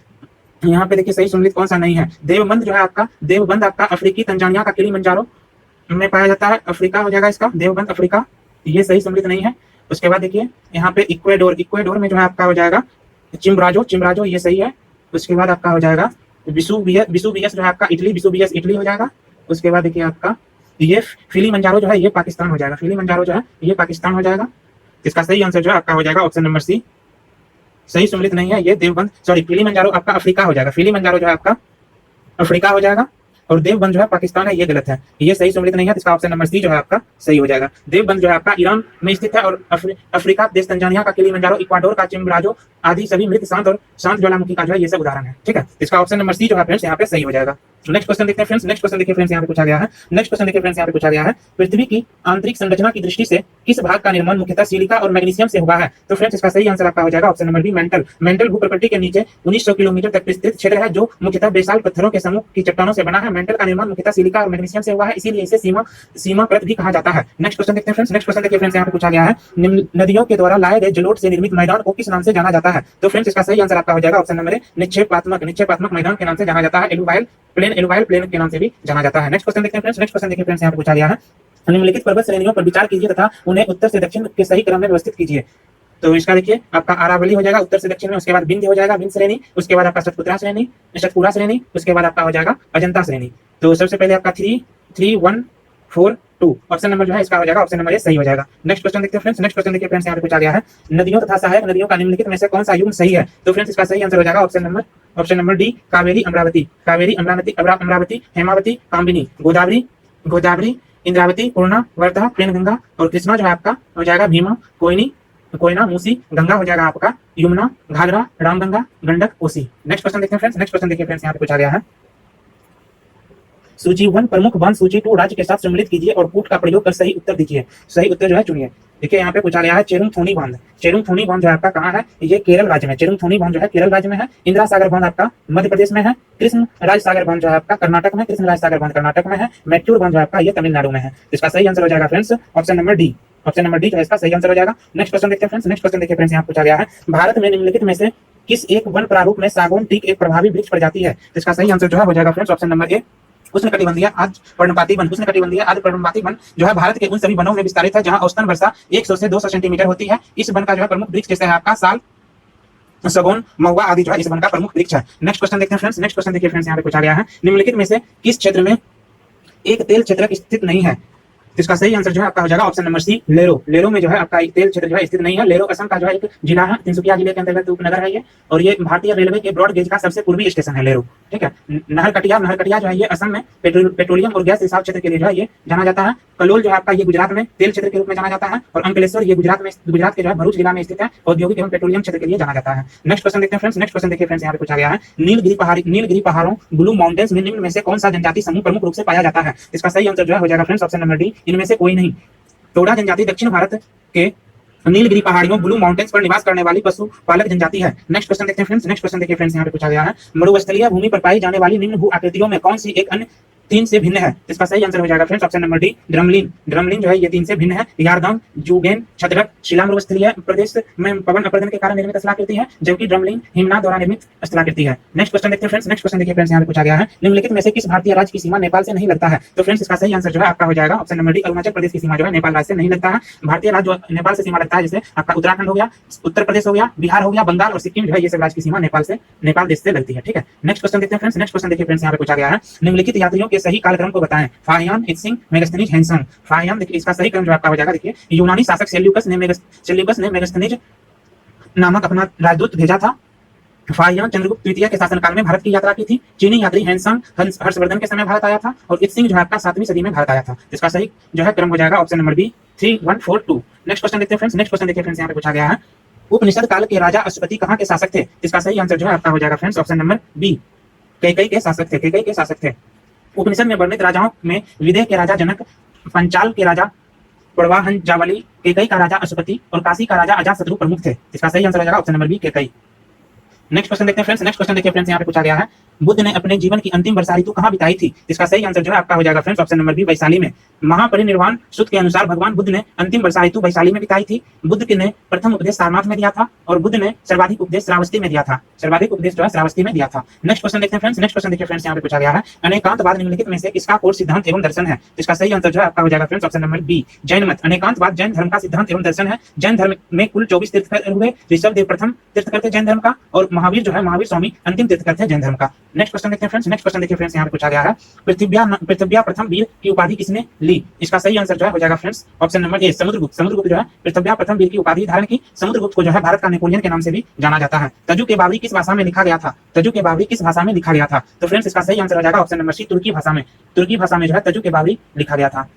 यहाँ पे देखिए सही सम्मिलित कौन सा नहीं है। देवबंद जो है आपका, देवबंद आपका अफ्रीकी तंजानिया का किलिमंजारो में पाया जाता है, अफ्रीका हो जाएगा इसका, देवबंद अफ्रीका, ये सही सम्मिलित नहीं है। उसके बाद देखिए यहाँ पे इक्वेडोर, इक्वेडोर में जो है आपका हो जाएगा चिम्ब्राजो, चिम्ब्राजो ये सही है। उसके बाद आपका हो जाएगा विसुवियस, विसुवियस जो है आपका इटली, विसुवियस इटली हो जाएगा। उसके बाद देखिए आपका ये फिलीमंजारो जो है ये पाकिस्तान हो जाएगा, फिलीमंजारो जो है ये पाकिस्तान हो जाएगा। इसका सही आंसर जो है आपका हो जाएगा ऑप्शन नंबर सी, सही सम्मिलित नहीं है ये देवबंद, सॉरी फिलीमंजारो आपका अफ्रीका हो जाएगा, फिलीमंजारो जो है आपका अफ्रीका हो जाएगा और देवबंद जो है पाकिस्तान है, ये गलत है, ये सही सम्मिलित नहीं है। इसका ऑप्शन नंबर सी जो है आपका सही हो जाएगा। देवबंद जो है आपका ईरान में स्थित है और अफ्रीका देश तंजानिया का किलिमंजारो, इक्वाडोर का चिम्ब्राजो आदि सभी मृत शांत और शांत ज्वालामुखी का जो है ये सब उदाहरण है। ठीक है, इसका ऑप्शन नंबर सी जो है फ्रेंड्स यहाँ पे सही हो जाएगा। नेक्स्ट क्वेश्चन देखते हैं फ्रेंड्स, नेक्स्ट क्वेश्चन देखिए फ्रेंड्स यहाँ पे पूछा गया है, नेक्स्ट क्वेश्चन देखिए फ्रेंड्स यहाँ पे पूछा गया है, पृथ्वी की आंतरिक संरचना की दृष्टि से किस भाग का निर्माण मुख्यतः सिलिका और मैग्नीशियम से हुआ है? तो फ्रेंड्स इसका सही आंसर आपका हो जाएगा option number B, mantle. Mantle भूप्रकृति के नीचे 1900 किलोमीटर तक विस्तृत क्षेत्र है जो मुख्यतः बेसाल्ट पत्थरों के समूह की चट्टानों से बना है। मेंटल का निर्माण मुख्यतः सिलिका और मैग्नीशियम से हुआ है, इसीलिए इसे सीमा परत भी कहा जाता है। नेक्स्ट क्वेश्चन देखते हैं फ्रेंड्स, नेक्स्ट क्वेश्चन देखिए फ्रेंड्स यहाँ पे पूछा गया है, नदियों के द्वारा लाए गए जलोढ़ से निर्मित मैदान को किस नाम से जाना जाता है? तो फ्रेंड्स इसका सही आंसर आपका हो जाएगा ऑप्शन नंबर ए, निक्षेपात्मक, निक्षेपात्मक मैदान के नाम से जाना जाता है। एलुवाइल प्लेन, एलुवाइल प्लेन के नाम से भी जाना जाता है। नेक्स्ट क्वेश्चन देखते हैं फ्रेंड्स, नेक्स्ट क्वेश्चन देखिए फ्रेंड्स यहाँ पे पूछा गया है, निम्नलिखित पर्वत श्रेणियों पर विचार कीजिए तथा उन्हें उत्तर से दक्षिण के सही क्रम में व्यवस्थित कीजिए। तो इसका देखिए आपका अरावली हो जाएगा उत्तर से दक्षिण में, उसके बाद विंध्य हो जाएगा, विंध्य श्रेणी, उसके बाद आपका सतपुरा श्रेणी, सतपुरा श्रेणी, उसके बाद आपका हो जाएगा अजंता श्रेणी। तो सबसे पहले आपका 3, 3, 1, 4, 2 ऑप्शन नंबर जो है इसका हो जाएगा ऑप्शन नंबर ए सही हो जाएगा। नेक्स्ट क्वेश्चन देखते हैं फ्रेंड्स, नेक्स्ट क्वेश्चन देखिए फ्रेंड्स यहाँ पे पूछा गया है, नदियों तथा सहायक नदियों का निम्नलिखित में से कौन सा युग्म सही है? तो फ्रेंड्स इसका सही आंसर हो जाएगा option number D, Kaveri Amaravati, Kaveri Amaravati, Amaravati, Hemavati, Kamini, Godavari, Godavari, Indravati, Purna, Wardha, Premganga और कृष्णा जो है आपका हो जाएगा भीमा, कोयनी, कोयना, मूसी, गंगा हो जाएगा आपका यमुना, घाघरा, रामगंगा, गंडक, कोसी। नेक्स्ट क्वेश्चन देखते हैं फ्रेंड्स, नेक्स्ट क्वेश्चन देखिए फ्रेंड्स यहाँ पे पूछा गया है, सूची 1 प्रमुख वन, सूची 2 राज्य के साथ सम्मिलित कीजिए और कूट का प्रयोग कर सही उत्तर दीजिए। सही उत्तर जो है चुनिए। देखिए यहाँ पे पूछा गया है चेरुंगथोनी बांध, चेरुंगथोनी बांध जो है आपका कहाँ है? ये केरल राज्य में, चेरुंगथोनी बांध जो है केरल राज्य में है। इंदिरा सागर बांध आपका मध्य प्रदेश में है। कृष्ण राज सागर बांध जो है आपका कर्नाटक में, कृष्ण राज सागर बांध कर्नाटक में है। मैट्यूर बांध जो है आपका ये तमिलनाडु में है। इसका सही आंसर हो जाएगा friends option number D, option number D जो है इसका सही आंसर हो जाएगा। नेक्स्ट क्वेश्चन देखते हैं फ्रेंड्स, नेक्स्ट क्वेश्चन देखिए फ्रेंड्स यहाँ पूछा गया है, भारत में निम्नलिखित में से किस एक वन प्रारूप में सागौन टीक एक प्रभावी वृक्ष प्रजाति है? इसका सही आंसर जो है हो जाएगा फ्रेंड्स ऑप्शन नंबर ए, उष्णकटिबंधीय आर्द्र पर्णपाती वन, उष्णकटिबंधीय आर्द्र पर्णपाती वन जो है भारत के उन सभी वनों में विस्तारित है जहां औसतन वर्षा 100 से 200 सेंटीमीटर होती है। इस वन का जो है प्रमुख वृक्ष जैसे है आपका साल, सगौन, महुआ आदि जो है इस वन का प्रमुख वृक्ष है। नेक्स्ट क्वेश्चन देखते हैं फ्रेंड्स, नेक्स्ट क्वेश्चन देखिए फ्रेंड्स यहाँ पे पूछा गया है, निम्नलिखित में से किस क्षेत्र में एक तेल क्षेत्रक स्थित नहीं है? इसका सही आंसर जो है आपका हो जाएगा ऑप्शन नंबर सी, लेरो। लेरो में जो है आपका तेल क्षेत्र जो है स्थित नहीं है। लेरो असम का जो है एक जिला है, तिनसुकिया जिले के अंतर्गत उपनगर है ये, और ये भारतीय रेलवे के ब्रॉड गेज का सबसे पूर्वी स्टेशन है लेरो। ठीक है, नहरकटिया, नहरकटिया जो है ये असम में पेट्रोलियम और गैस रिसाव क्षेत्र के लिए जो है ये जाना जाता है। कलोल जो है आपका ये गुजरात में तेल क्षेत्र के रूप में जाना जाता है, और अंकलेश्वर ये गुजरात के जो है भरूच जिला में स्थित है, औद्योगिक एवं पेट्रोलियम क्षेत्र के लिए जाना जाता है। नेक्स्ट क्वेश्चन देखते हैं फ्रेंड्स, नेक्स्ट क्वेश्चन देखिए फ्रेंड्स यहाँ पे पूछा गया है, नीलगिरी पहाड़ों ब्लू माउंटेन्स में निम्न में से कौन सा जनजाति समूह प्रमुख रूप से पाया जाता है? इसका सही आंसर जो है हो जाएगा फ्रेंड्स ऑप्शन नंबर डी, इनमें से कोई नहीं। टोडा जनजाति दक्षिण भारत के नीलगिरी पहाड़ियों ब्लू माउंटेन्स पर निवास करने वाली पशुपालक जनजाति है। नेक्स्ट क्वेश्चन देखते हैं फ्रेंड्स, नेक्स्ट क्वेश्चन देखिए फ्रेंड्स यहाँ पे पूछा गया है, मरुस्थलीय भूमि पर पाई जाने वाली निम्न भू आकृतियों में कौन सी एक अन्य 3 से भिन्न है? इसका सही आंसर हो जाएगा friends option number D, drumlin. Drumlin जो है ये 3 से भिन्न है। यारदांग, जुगेन, छतरक शिला मरुस्थलीय प्रदेश में पवन अपरदन के कारण निर्मित स्थलाकृति है, जबकि ड्रमलिन हिमनाद द्वारा निर्मित स्थलाकृति है। नेक्स्ट क्वेश्चन देखते हैं फ्रेंड्स, नेक्स्ट क्वेश्चन देखिए फ्रेंड्स यहाँ पे पूछा गया है, निम्नलिखित में से किस भारतीय राज्य की सीमा नेपाल से नहीं लगता है? तो फ्रेंड्स इसका सही आंसर जो है आपका हो जाएगा option number D, Arunachal Pradesh की सीमा जो है नेपाल राज्य से नहीं लगता है। भारतीय राज्य जो नेपाल से सीमा लगता है जैसे आपका उत्तराखंड हो गया, उत्तर प्रदेश हो गया, बिहार हो गया, बंगाल और सिक्किम जो है ये सब राज्य की सीमा नेपाल देश से लगती है। ठीक है, नेक्स्ट क्वेश्चन देखते हैं फ्रेंड्स, नेक्स्ट क्वेश्चन देखिए फ्रेंड्स यहाँ पे पूछा गया है, निम्नलिखित यात्रियों के सही कालक्रम को बताएं। फाहियान, इत्सिंग, मेगास्थनीज, हैंसन। फाहियान देखिए इसका सही क्रम जो आपका हो जाएगा, देखिए यूनानी शासक सेल्यूकस ने मेगास्थनीज नामक अपना राजदूत भेजा था। फाहियान चंद्रगुप्त द्वितीय के शासनकाल में भारत की यात्रा की थी। चीनी यात्री हैंसन हर्षवर्धन के समय भारत आया था, और इत्सिंग जो है आपका 7वीं सदी में भारत आया था। इसका सही जो है क्रम हो जाएगा option number B, 3, 1, 4, 2। Next question देखते हैं फ्रेंड्स, नेक्स्ट क्वेश्चन देखिए फ्रेंड्स यहाँ पे पूछा गया है, उपनिषद काल के राजा अश्वपति कहाँ के शासक थे? इसका सही आंसर जो है आपका हो जाएगा friends option number B, Kaikai के शासक थे, कैकई के शासक थे। उपनिषद में वर्णित राजाओं में विदेह के राजा जनक, पंचाल के राजा प्रवाहन जावली, कैकई का राजा अश्वपति और काशी का राजा अजातशत्रु प्रमुख थे। इसका सही आंसर हो जाएगा option number B, Kaikai. Next question देखते हैं फ्रेंड्स। नेक्स्ट क्वेश्चन देखिए फ्रेंड्स, यहाँ पे पूछा गया है बुद्ध ने अपने जीवन की अंतिम वर्षा ऋतु कहाँ बिताई थी? इसका सही आंसर जो है आपका हो जाएगा friends option number B, Vaishali में। महापरिनिर्वाण सूत्र के अनुसार भगवान बुद्ध ने अंतिम वर्षा ऋतु वैशाली में बिताई थी। बुद्ध ने प्रथम उपदेश सारनाथ में दिया था और बुद्ध ने सर्वाधिक उपदेश श्रावस्ती में दिया था। सर्वाधिक उपदेश जो है श्रावस्ती में दिया था। नेक्स्ट क्वेश्चन देखते हैं फ्रेंड्स। नेक्स्ट क्वेश्चन देखिए फ्रेंड्स, यहाँ पे पूछा गया है अनेकांतवाद निम्नलिखित में से किसका कोर सिद्धांत एवं दर्शन है? तो इसका सही आंसर जो है आपका हो जाएगा friends option number B, Jain मत। अनेकांतवाद जैन धर्म का सिद्धांत एवं दर्शन है। जैन धर्म में कुल 24 तीर्थंकर हुए। ऋषभ देव प्रथम तीर्थंकर थे जैन धर्म का और महावीर जो है महावीर स्वामी अंतिम तीर्थंकर थे जैन धर्म का। नेक्स्ट क्वेश्चन देखते हैं फ्रेंड्स। नेक्स्ट क्वेश्चन देखिए फ्रेंड्स, यहाँ पे पूछा गया है पृथ्व्या प्रथम वीर की उपाधि किसने ली? इसका सही आंसर जो है हो जाएगा फ्रेंड्स ऑप्शन नंबर ए, समुद्रगुप्त। समुद्रगुप्त जो है पृथ्व्या प्रथम वीर की उपाधि धारण की। समुद्रगुप्त को जो है भारत का नेपोलियन के नाम से भी जाना जाता है। तजु के बावरी किस भाषा में लिखा गया था? तजु के बावरी किस भाषा में लिखा गया था? तो फ्रेंड्स इसका सही आंसर हो जाएगा ऑप्शन नंबर सी, तुर्की भाषा में। तुर्की भाषा में जो है तजु के बावरी लिखा गया था।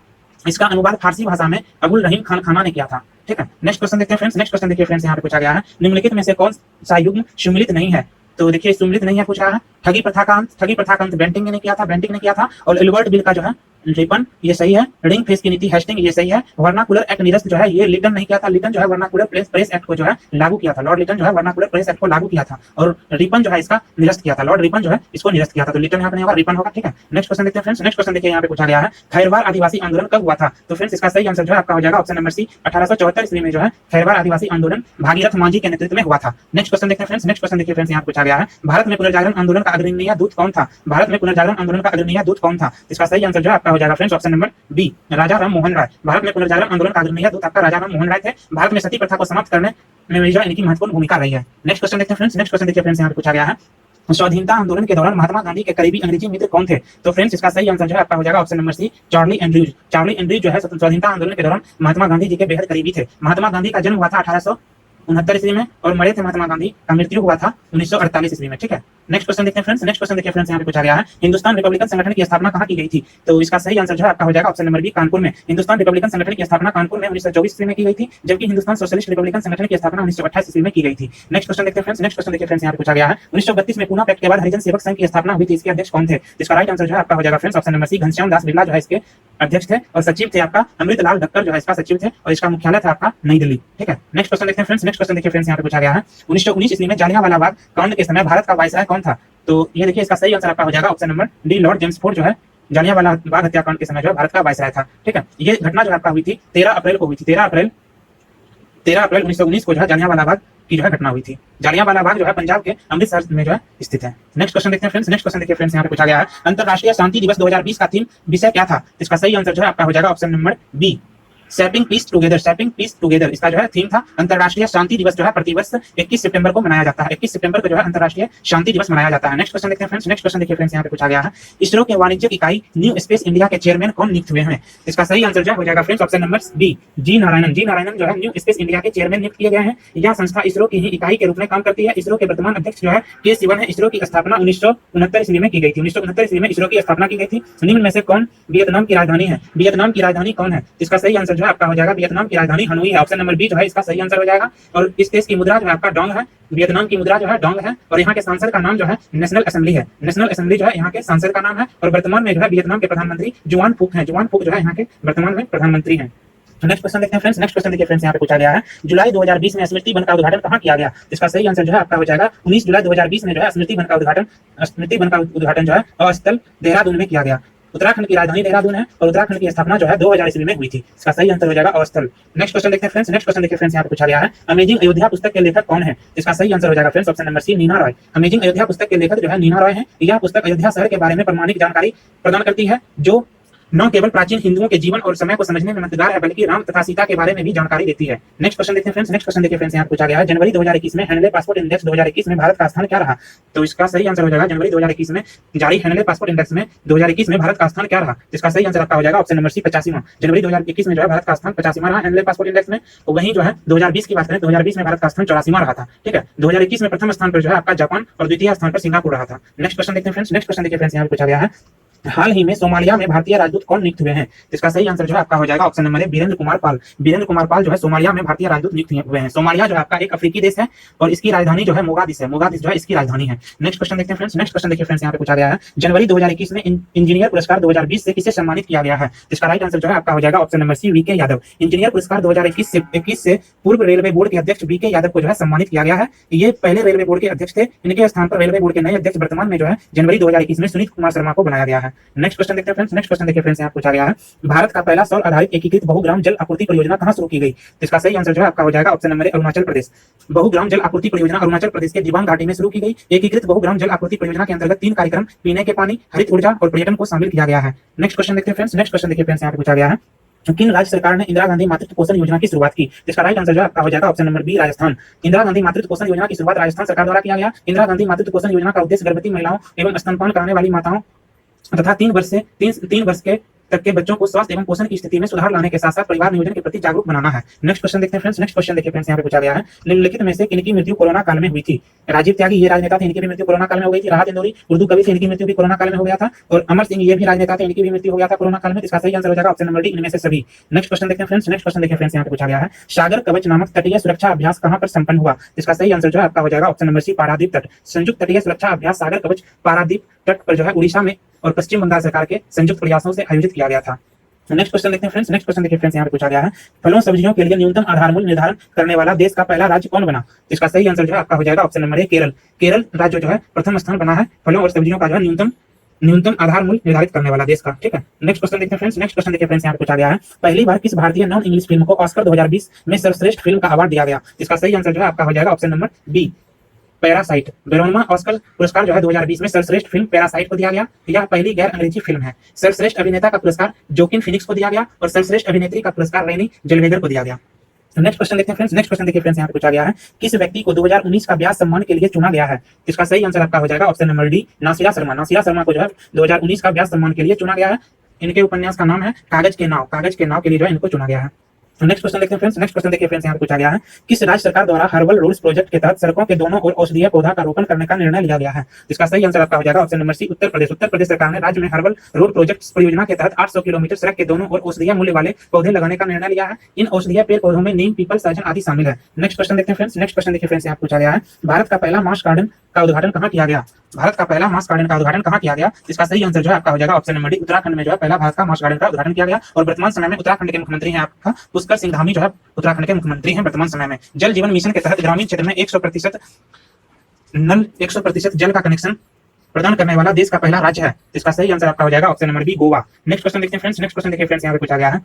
इसका अनुवाद फारसी भाषा में अबुल रहीम खान खाना ने किया था। ठीक है, नेक्स्ट क्वेश्चन देखते हैं फ्रेंड्स। नेक्स्ट क्वेश्चन देखिए फ्रेंड्स, यहाँ पे पूछा गया है निम्नलिखित में से कौन सा युग्म सुमिलित नहीं है? तो देखिए सुमिलित नहीं है पूछ रहा है। ठगी प्रथा का अंत बेंटिंग ने किया था, बेंटिंग ने किया था। और एल्बर्ट बिल का जो है रिपन, ये सही है। रिंग फेस की नीति हेस्टिंग, ये सही है। वर्नाकुलर एक्ट निरस्त जो है ये लिटन नहीं किया था। लिटन जो है वर्नाकुलर प्रेस एक्ट को जो है लागू किया था। लॉर्ड लिटन जो है वर्नाकुलर प्रेस एक्ट को लागू किया था और रिपन जो है इसका निरस्त किया था। लॉर्ड रिपन जो है इसको निरस्त किया था। तो लिटन यहाँ पे नहीं होगा, रिपन होगा। ठीक है, नेक्स्ट क्वेश्चन देखते हैं फ्रेंड्स। नेक्स्ट क्वेश्चन देखिए यहाँ पे पूछा गया है खैरवार आदिवासी आंदोलन कब हुआ था? तो फ्रेंड्स इसका सही आंसर जो है आपका हो जाएगा ऑप्शन नंबर सी, 1874 ईस्वी में जो है खैरवार आदिवासी आंदोलन भागीरथ मांझी के नेतृत्व में हुआ था। नेक्स्ट क्वेश्चन देखते हैं फ्रेंड्स। नेक्स्ट क्वेश्चन देखिए फ्रेंड्स, यहाँ पूछा गया है भारत में पुनर्जागरण आंदोलन का अग्रणी दूत कौन था? भारत में पुनर्जागरण आंदोलन का अग्रणी दूत कौन था? इसका सही आंसर जो है आपका हो जाएगा फ्रेंड्स ऑप्शन नंबर बी, राजा राम मोहन राय। भारत में पुनर्जागरण आंदोलन का अग्रणी दूत आपका राजा राम मोहन राय थे। भारत में सती प्रथा को समाप्त करने में जो इनकी महत्वपूर्ण भूमिका रही है। नेक्स्ट क्वेश्चन देखते हैं फ्रेंड्स। नेक्स्ट क्वेश्चन देखिए फ्रेंड्स, यहाँ पे पूछा गया है स्वाधीनता आंदोलन के दौरान महात्मा गांधी के करीबी अंग्रेजी मित्र कौन थे? तो फ्रेंड्स इसका सही आंसर जो है आपका हो जाएगा option number C, Charlie Andrews. Charlie Andrews जो है स्वाधीनता आंदोलन के दौरान महात्मा गांधी जी के बेहद करीबी थे। महात्मा गांधी का जन्म हुआ था 1869 ईस्वी में और मरे थे महात्मा गांधी का मृत्यु हुआ था 1948 ईस्वी में। ठीक है, नेक्स्ट क्वेश्चन देखते हैं फ्रेंड्स। नेक्स्ट क्वेश्चन देखिए फ्रेंड्स, यहाँ पे पूछा गया है हिंदुस्तान रिपब्लिकन संगठन की स्थापना कहाँ की गई थी? तो इसका सही आंसर जो है आपका हो जाएगा ऑप्शन नंबर बी, कानपुर में। हिंदुस्तान रिपब्लिकन संगठन की स्थापना कानपुर में 1924 ईस्वी में की गई थी, जबकि हिंदुस्तान सोशलिस्ट रिपब्लिकन संगठन की स्थापना 1928 ईस्वी में की गई थी। नेक्स्ट क्वेश्चन देखते हैं फ्रेंड्स। नेक्स्ट क्वेश्चन देखिए फ्रेंड्स, यहाँ पे पूछा गया है 1932 में पूना पैक्ट के बाद हरिजन सेवक संघ की स्थापना हुई थी, इसके अध्यक्ष कौन थे? इसका राइट आंसर जो है आपका हो जाएगा friends option number C, Ghanshyam Das Birla जो है इसके अध्यक्ष थे और सचिव थे आपका अमृतलाल ढक्कर जो है इसका सचिव थे और इसका मुख्यालय था आपका नई दिल्ली। ठीक है, नेक्स्ट क्वेश्चन देखते हैं फ्रेंड्स। नेक्स्ट क्वेश्चन देखिए फ्रेंड्स, यहाँ पे पूछा गया है 1919 ईस्वी में जलियांवाला बाग कांड के समय भारत का वायसराय कौन था? तो ये देखिए इसका सही आंसर आपका हो जाएगा option number D, Lord James Ford जो है जलियांवाला बाग हत्याकांड के समय जो है भारत का वायसराय था। ठीक है, ये घटना जो आपका हुई थी 13 अप्रैल को हुई थी। 13 अप्रैल 1919 को जो है जलियांवाला बाग की जो है घटना हुई थी। जलियांवाला बाग जो है पंजाब के अमृतसर में जो है स्थित है। नेक्स्ट क्वेश्चन देखते हैं फ्रेंड्स। नेक्स्ट क्वेश्चन देखिए फ्रेंड्स, यहाँ पे पूछा गया है अंतरराष्ट्रीय शांति दिवस 2020 का थीम विषय क्या था? इसका सही आंसर जो है आपका हो जाएगा option number B, sapping peace together. Sapping peace together इसका जो है थीम था। अंतरराष्ट्रीय शांति दिवस जो है प्रतिवर्ष 21 सितंबर को मनाया जाता है। 21 सितंबर को जो है अंतरराष्ट्रीय शांति दिवस मनाया जाता है। नेक्स्ट क्वेश्चन देखते हैं फ्रेंड्स। नेक्स्ट क्वेश्चन देखिए फ्रेंड्स, यहाँ पे पूछा गया है इसरो के वाणिज्यिक इकाई न्यू स्पेस इंडिया के चेयरमैन कौन नियुक्त हुए हैं? इसका सही आंसर जो हो जाएगा फ्रेंड्स ऑप्शन नंबर बी, जी नारायणन। जी नारायणन जो है न्यू स्पेस इंडिया के चेयरमैन नियुक्त किए गए हैं। यह संस्था इसरो की ही इकाई के रूप में काम करती है। इसरो के वर्तमान अध्यक्ष जो है के सिवन है। इसरो की स्थापना 1969 ईस्वी में की गई थी। 1969 ईस्वी में इसरो की स्थापना की गई थी। निम्न में से कौन वियतनाम की राजधानी है? वियतनाम की राजधानी कौन है? इसका सही आंसर जो है आपका हो जाएगा वियतनाम की राजधानी हनोई है। ऑप्शन नंबर बी जो है इसका सही आंसर हो जाएगा। और इस देश की मुद्रा जो है आपका डोंग है। वियतनाम की मुद्रा जो है डोंग है और यहाँ के सांसद का नाम जो है नेशनल असेंबली है। नेशनल असेंबली जो है यहाँ के सांसद का नाम है और वर्तमान में जो है वियतनाम के प्रधानमंत्री जुआन फूक हैं। जुआन फूक जो है यहाँ के वर्तमान में प्रधानमंत्री हैं। नेक्स्ट क्वेश्चन देखते हैं फ्रेंड्स। नेक्स्ट क्वेश्चन देखिए फ्रेंड्स, यहाँ पे पूछा गया है जुलाई 2020 में स्मृति वन का उद्घाटन कहाँ किया गया? इसका सही आंसर जो है आपका हो जाएगा 19 जुलाई 2020 में जो है स्मृति वन का उद्घाटन जो है अस्थल देहरादून में किया गया। उत्तराखंड की राजधानी देहरादून है और उत्तराखंड की स्थापना जो है 2000 ईस्वी में हुई थी। इसका सही आंसर हो जाएगा अस्थल। नेक्स्ट क्वेश्चन देखते हैं फ्रेंड्स। नेक्स्ट क्वेश्चन देखिए फ्रेंड्स, यहाँ पे पूछा गया है अमेजिंग अयोध्या पुस्तक के लेखक कौन है? इसका सही आंसर हो जाएगा friends option number C, Nina Roy. Amazing Ayodhya पुस्तक के लेखक जो है नीना रॉय है। यह पुस्तक अयोध्या शहर के बारे में प्रामाणिक जानकारी प्रदान करती है जो न केवल प्राचीन हिंदुओं के जीवन और समय को समझने में मददगार है बल्कि राम तथा सीता के बारे में भी जानकारी देती है। नेक्स्ट क्वेश्चन देखते हैं फ्रेंड्स। नेक्स्ट क्वेश्चन देखिए फ्रेंड्स, यहाँ पूछा गया है जनवरी 2021 में हैंडले पासपोर्ट इंडेक्स 2021 में भारत का स्थान क्या रहा? तो इसका सही आंसर हो जाएगा जनवरी 2021 में जारी हैंडले पासपोर्ट इंडेक्स में 2021 में भारत का स्थान क्या रहा? इसका सही आंसर आपका हो जाएगा ऑप्शन नंबर सी, 85वां। जनवरी 2021 में जो है भारत का स्थान 85वां रहा हैंडले पासपोर्ट इंडेक्स में। तो वहीं जो है 2020 की बात करें 2020 में भारत का स्थान 84वां रहा था। ठीक है, 2021 में प्रथम स्थान पर जो है आपका जापान और द्वितीय स्थान पर सिंगापुर रहा था। नेक्स्ट क्वेश्चन देखते हैं फ्रेंड्स। नेक्स्ट क्वेश्चन देखिए फ्रेंड्स, यहाँ पूछा गया है हाल ही में सोमालिया में भारतीय राजदूत कौन नियुक्त हुए हैं? तो इसका सही आंसर जो है आपका हो जाएगा option number A, Virendra Kumar Pal. Virendra Kumar Pal जो है सोमालिया में भारतीय राजदूत नियुक्त हुए हैं। सोमालिया जो है आपका एक अफ्रीकी देश है और इसकी राजधानी जो है मोगादिश है। मोगादिश जो है इसकी राजधानी है। नेक्स्ट क्वेश्चन देखते हैं फ्रेंड्स। नेक्स्ट क्वेश्चन देखिए फ्रेंड्स, यहाँ पे पूछा गया है जनवरी 2021 में इंजीनियर पुरस्कार 2020 से किसे सम्मानित किया गया है? इसका राइट आंसर जो है आपका हो जाएगा option number C, VK Yadav. Engineer पुरस्कार 2021 से पूर्व रेलवे बोर्ड के अध्यक्ष वीके यादव को जो है सम्मानित किया गया है। ये पहले रेलवे बोर्ड के अध्यक्ष थे। इनके स्थान पर रेलवे बोर्ड के नए अध्यक्ष वर्तमान में जो है जनवरी 2021 में सुनीत कुमार शर्मा को बनाया गया है। नेक्स्ट क्वेश्चन देखते हैं फ्रेंड्स। नेक्स्ट क्वेश्चन देखिए फ्रेंड्स, यहाँ पूछा गया है भारत का पहला सौर आधारित एकीकृत बहुग्राम जल आपूर्ति परियोजना कहां शुरू की गई? तो इसका सही आंसर जो है आपका हो जाएगा ऑप्शन नंबर ए, अरुणाचल प्रदेश। बहुग्राम जल आपूर्ति परियोजना अरुणाचल प्रदेश के दिबांग घाटी में शुरू की गई। एकीकृत बहुग्राम जल आपूर्ति परियोजना के अंतर्गत 3 कार्यक्रम पीने के पानी, हरित ऊर्जा और पर्यटन को शामिल किया गया है। नेक्स्ट क्वेश्चन देखते हैं फ्रेंड्स। नेक्स्ट क्वेश्चन देखिए फ्रेंड्स, यहाँ पे पूछा गया है किन राज्य सरकार ने इंदिरा गांधी मातृत्व पोषण योजना की शुरुआत की? इसका राइट आंसर जो है आपका हो जाएगा option number B, Rajasthan. Indira Gandhi Matritva Poshan योजना की शुरुआत राजस्थान सरकार द्वारा किया गया। इंदिरा गांधी मातृत्व पोषण योजना का उद्देश्य गर्भवती महिलाओं एवं स्तनपान कराने वाली माताओं तथा 3 वर्ष के तक के बच्चों को स्वास्थ्य एवं पोषण की स्थिति में सुधार लाने के साथ साथ परिवार नियोजन के प्रति जागरूक बनाना है। नेक्स्ट क्वेश्चन देखते हैं फ्रेंड्स। नेक्स्ट क्वेश्चन देखिए फ्रेंड्स, यहाँ पे पूछा गया है निम्नलिखित में से किनकी मृत्यु कोरोना काल में हुई थी? राजीव त्यागी ये राजनेता थे, इनकी भी मृत्यु कोरोना काल में हो गई थी। राहत इंदौरी उर्दू कवि थे, इनकी मृत्यु भी कोरोना काल में हो गया था। और अमर सिंह ये भी राजनेता थे, इनकी भी मृत्यु हो गया था कोरोना काल में। इसका सही आंसर हो जाएगा ऑप्शन नंबर डी, इनमें से सभी। नेक्स्ट क्वेश्चन देखते हैं फ्रेंड्स। नेक्स्ट क्वेश्चन देखिए फ्रेंड्स, यहाँ पे पूछा गया है सागर कवच नामक तटीय सुरक्षा अभ्यास कहां पर संपन्न हुआ? इसका सही आंसर जो है आपका हो जाएगा ऑप्शन नंबर सी, पारादीप तट। संयुक्त तटीय सुरक्षा अभ्यास सागर कवच पारादीप तट पर जो है उड़ीसा में और पश्चिम बंगाल सरकार के संयुक्त प्रयासों से आयोजित किया गया था। नेक्स्ट क्वेश्चन देखते हैं फ्रेंड्स। नेक्स्ट क्वेश्चन देखिए फ्रेंड्स, यहाँ पे पूछा गया है फलों सब्जियों के लिए न्यूनतम आधार मूल्य निर्धारण करने वाला देश का पहला राज्य कौन बना? इसका सही आंसर जो है आपका हो जाएगा ऑप्शन नंबर ए, केरल। केरल राज्य जो है प्रथम स्थान बना है फलों और सब्जियों का जो है न्यूनतम आधार मूल्य निर्धारित करने वाला देश का। ठीक है, नेक्स्ट क्वेश्चन देखते हैं फ्रेंड्स। नेक्स्ट क्वेश्चन देखिए फ्रेंड्स, यहाँ पे पूछा गया है पहली बार किस भारतीय नॉन इंग्लिश फिल्म को ऑस्कर 2020 में सर्वश्रेष्ठ फिल्म का अवार्ड दिया गया? इसका सही आंसर जो है आपका हो जाएगा ऑप्शन नंबर बी, पैरासाइट। 52वां ऑस्कर पुरस्कार जो है 2020 में सर्वश्रेष्ठ फिल्म पैरासाइट को दिया गया। यह पहली गैर अंग्रेजी फिल्म है। सर्वश्रेष्ठ अभिनेता का पुरस्कार जोकिन फिनिक्स को दिया गया और सर्वश्रेष्ठ अभिनेत्री का पुरस्कार रेनी जेल्वेगर को दिया गया। नेक्स्ट क्वेश्चन देखते हैं फ्रेंड्स। नेक्स्ट क्वेश्चन देखिए फ्रेंड्स, यहाँ पे पूछा गया है किस व्यक्ति को 2019 का व्यास सम्मान के लिए चुना गया है? इसका सही आंसर आपका हो जाएगा option number D, Nasira Sharma. Nasira Sharma को जो है 2019 का व्यास सम्मान के लिए चुना गया है। इनके उपन्यास का नाम है कागज के नाव। कागज के नाव के लिए जो है इनको चुना गया है। नेक्स्ट क्वेश्चन देखते हैं फ्रेंड्स। नेक्स्ट क्वेश्चन देखिए फ्रेंड्स, यहाँ पे पूछा गया है किस राज्य सरकार द्वारा हर्बल रोड्स प्रोजेक्ट के तहत सड़कों के दोनों ओर औषधीय पौधा का रोपण करने का निर्णय लिया गया है? इसका सही आंसर आपका हो जाएगा ऑप्शन नंबर सी, उत्तर प्रदेश। उत्तर प्रदेश सरकार ने राज्य में हर्बल रोड प्रोजेक्ट परियोजना के तहत 800 किलोमीटर सड़क के दोनों ओर औषधीय मूल्य वाले पौधे लगाने का निर्णय लिया है। इन औषधीय पेड़ पौधों में नीम, पीपल, सहजन आदि शामिल है। नेक्स्ट क्वेश्चन देखते हैं फ्रेंड्स। नेक्स्ट क्वेश्चन देखिए फ्रेंड्स, यहाँ पूछा गया है भारत का पहला मास गार्डन का उद्घाटन कहाँ किया गया? भारत का पहला मास गार्डन का उद्घाटन कहाँ किया गया? इसका सही आंसर जो है आपका हो जाएगा ऑप्शन नंबर डी, उत्तराखंड में जो है पहला भारत का मास गार्डन का उद्घाटन किया गया। और वर्तमान समय में उत्तराखंड के मुख्यमंत्री हैं आपका पुष्कर सिंह धामी, जो है उत्तराखंड के मुख्यमंत्री हैं वर्तमान समय में। जल जीवन मिशन के तहत ग्रामीण क्षेत्र में 100% जल का कनेक्शन प्रदान करने वाला देश का पहला राज्य है। इसका सही आंसर आपका हो जाएगा option number B, Goa. Next question देखते हैं फ्रेंड्स। नेक्स्ट क्वेश्चन देखिए फ्रेंड्स, यहाँ पे पूछा गया है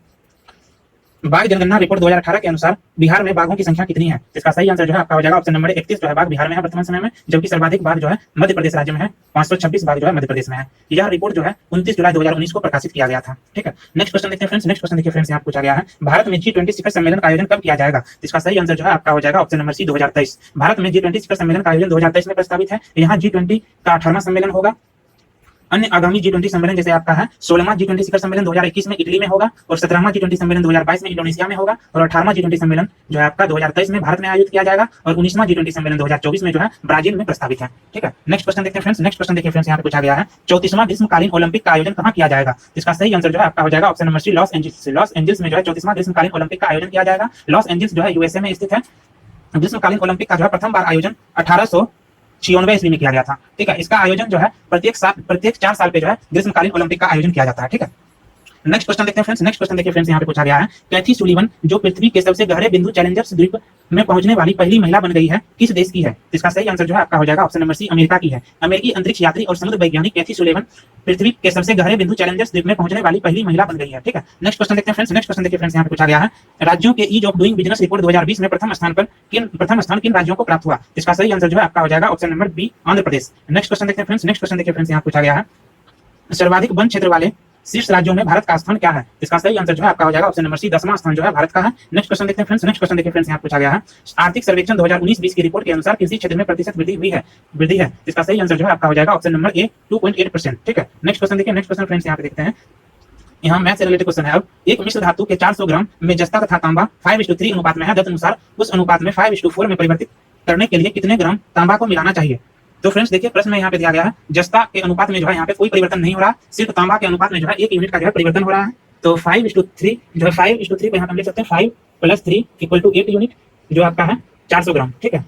बाघ जनगणना रिपोर्ट 2018 के अनुसार बिहार में बाघों की संख्या कितनी है? इसका सही आंसर जो है आपका हो जाएगा ऑप्शन नंबर 31 जो है बाघ बिहार में है वर्तमान समय में, जबकि सर्वाधिक बाघ जो है मध्य प्रदेश राज्य में है। 526 बाघ जो है मध्य प्रदेश में है। यह रिपोर्ट जो है 29 जुलाई 2019 को प्रकाशित किया गया था। ठीक है, नेक्स्ट क्वेश्चन देखते हैं फ्रेंड्स। नेक्स्ट क्वेश्चन देखिए फ्रेंड्स, यहाँ पूछा गया है भारत में G20 शिखर सम्मेलन का आयोजन कब किया जाएगा? इसका सही आंसर जो है आपका हो जाएगा ऑप्शन नंबर सी, 2023। भारत में G20 शिखर सम्मेलन का आयोजन 2023 में प्रस्तावित है। यहाँ G20 का 18वां सम्मेलन होगा। अन्य आगामी G20 सम्मेलन जैसे आपका है 16वां G20 शिखर सम्मेलन 2021 में इटली में होगा और 17वां G20 सम्मेलन 2022 में इंडोनेशिया में होगा और 18वां G20 सम्मेलन जो है आपका 2023 में भारत में आयोजित किया जाएगा और 19वां G20 सम्मेलन 2024 में जो है ब्राजील में प्रस्तावित है। ठीक है, नेक्स्ट क्वेश्चन देखते हैं फ्रेंड्स। नेक्स्ट क्वेश्चन देखिए फ्रेंड्स, यहाँ पे पूछा गया है 34वां ग्रीष्मकालीन ओलंपिक का आयोजन कहाँ किया जाएगा? इसका सही आंसर जो है आपका हो जाएगा option number C, Los Angeles. Los Angeles में जो है 34वां ग्रीष्मकालीन ओलंपिक का आयोजन किया जाएगा। लॉस एंजल्स जो है यूएसए में स्थित है। ग्रीष्मकालीन ओलंपिक का जो है प्रथम बार आयोजन 1896 ईस्वी में किया गया था। ठीक है, इसका आयोजन जो है प्रत्येक 4 साल पे जो है ग्रीष्मकालीन ओलंपिक का आयोजन किया जाता है। ठीक है, नेक्स्ट क्वेश्चन देखते हैं फ्रेंड्स। नेक्स्ट क्वेश्चन देखिए फ्रेंड्स, यहाँ पे पूछा गया है कैथी सुलीवन जो पृथ्वी के सबसे गहरे बिंदु चैलेंजर्स द्वीप में पहुंचने वाली पहली महिला बन गई है, किस देश की है? इसका सही आंसर जो है आपका हो जाएगा ऑप्शन नंबर सी, अमेरिका की है। अमेरिकी अंतरिक्ष यात्री और समुद्र वैज्ञानिक कैथी सुलीवन पृथ्वी के सबसे गहरे बिंदु चैलेंजर्स द्वीप में पहुंचने वाली पहली महिला बन गई है। ठीक है, नेक्स्ट क्वेश्चन देखते हैं फ्रेंड्स। नेक्स्ट क्वेश्चन देखिए फ्रेंड्स, यहाँ पे पूछा गया है राज्यों के ease of doing business report 2020 में प्रथम स्थान किन राज्यों को प्राप्त हुआ? इसका सही आंसर जो है आपका हो जाएगा option number B, Andhra Pradesh. Next question देखते हैं फ्रेंड्स। नेक्स्ट क्वेश्चन देखिए फ्रेंड्स, यहाँ पूछा गया है सर्वाधिक वन क्षेत्र वाले शीर्ष राज्यों में भारत का स्थान क्या है? इसका सही आंसर जो है आपका हो जाएगा ऑप्शन नंबर सी, 10वां स्थान जो है भारत का है। नेक्स्ट क्वेश्चन देखते हैं फ्रेंड्स। नेक्स्ट क्वेश्चन देखिए फ्रेंड्स, यहाँ पूछा गया है आर्थिक सर्वेक्षण 2019-20 की रिपोर्ट के अनुसार कृषि क्षेत्र में प्रतिशत वृद्धि है। इसका सही आंसर जो है आपका हो जाएगा ऑप्शन नंबर ए, 2.8%। ठीक है, नेक्स्ट क्वेश्चन देखिए। नेक्स्ट क्वेश्चन फ्रेंड्स, यहाँ पे देखते हैं यहाँ मैथ से रिलेटेड क्वेश्चन है। अब एक मिश्र धातु के 400 ग्राम में जस्ता तथा तांबा 5:3 अनुपात में है, तदनुसार उस अनुपात में 5:4 में परिवर्तित करने के लिए कितने ग्राम तांबा को मिलाना चाहिए? तो फ्रेंड्स देखिए प्रश्न में यहाँ पे दिया गया है जस्ता के अनुपात में जो है यहाँ पे कोई परिवर्तन नहीं हो रहा, सिर्फ तांबा के अनुपात में जो है 1 यूनिट का जो है परिवर्तन हो रहा है। तो 5:3 जो है 5:3 को यहाँ पे हम लिख सकते हैं 5 + 3 = 8 यूनिट जो आपका है 400 ग्राम। ठीक है,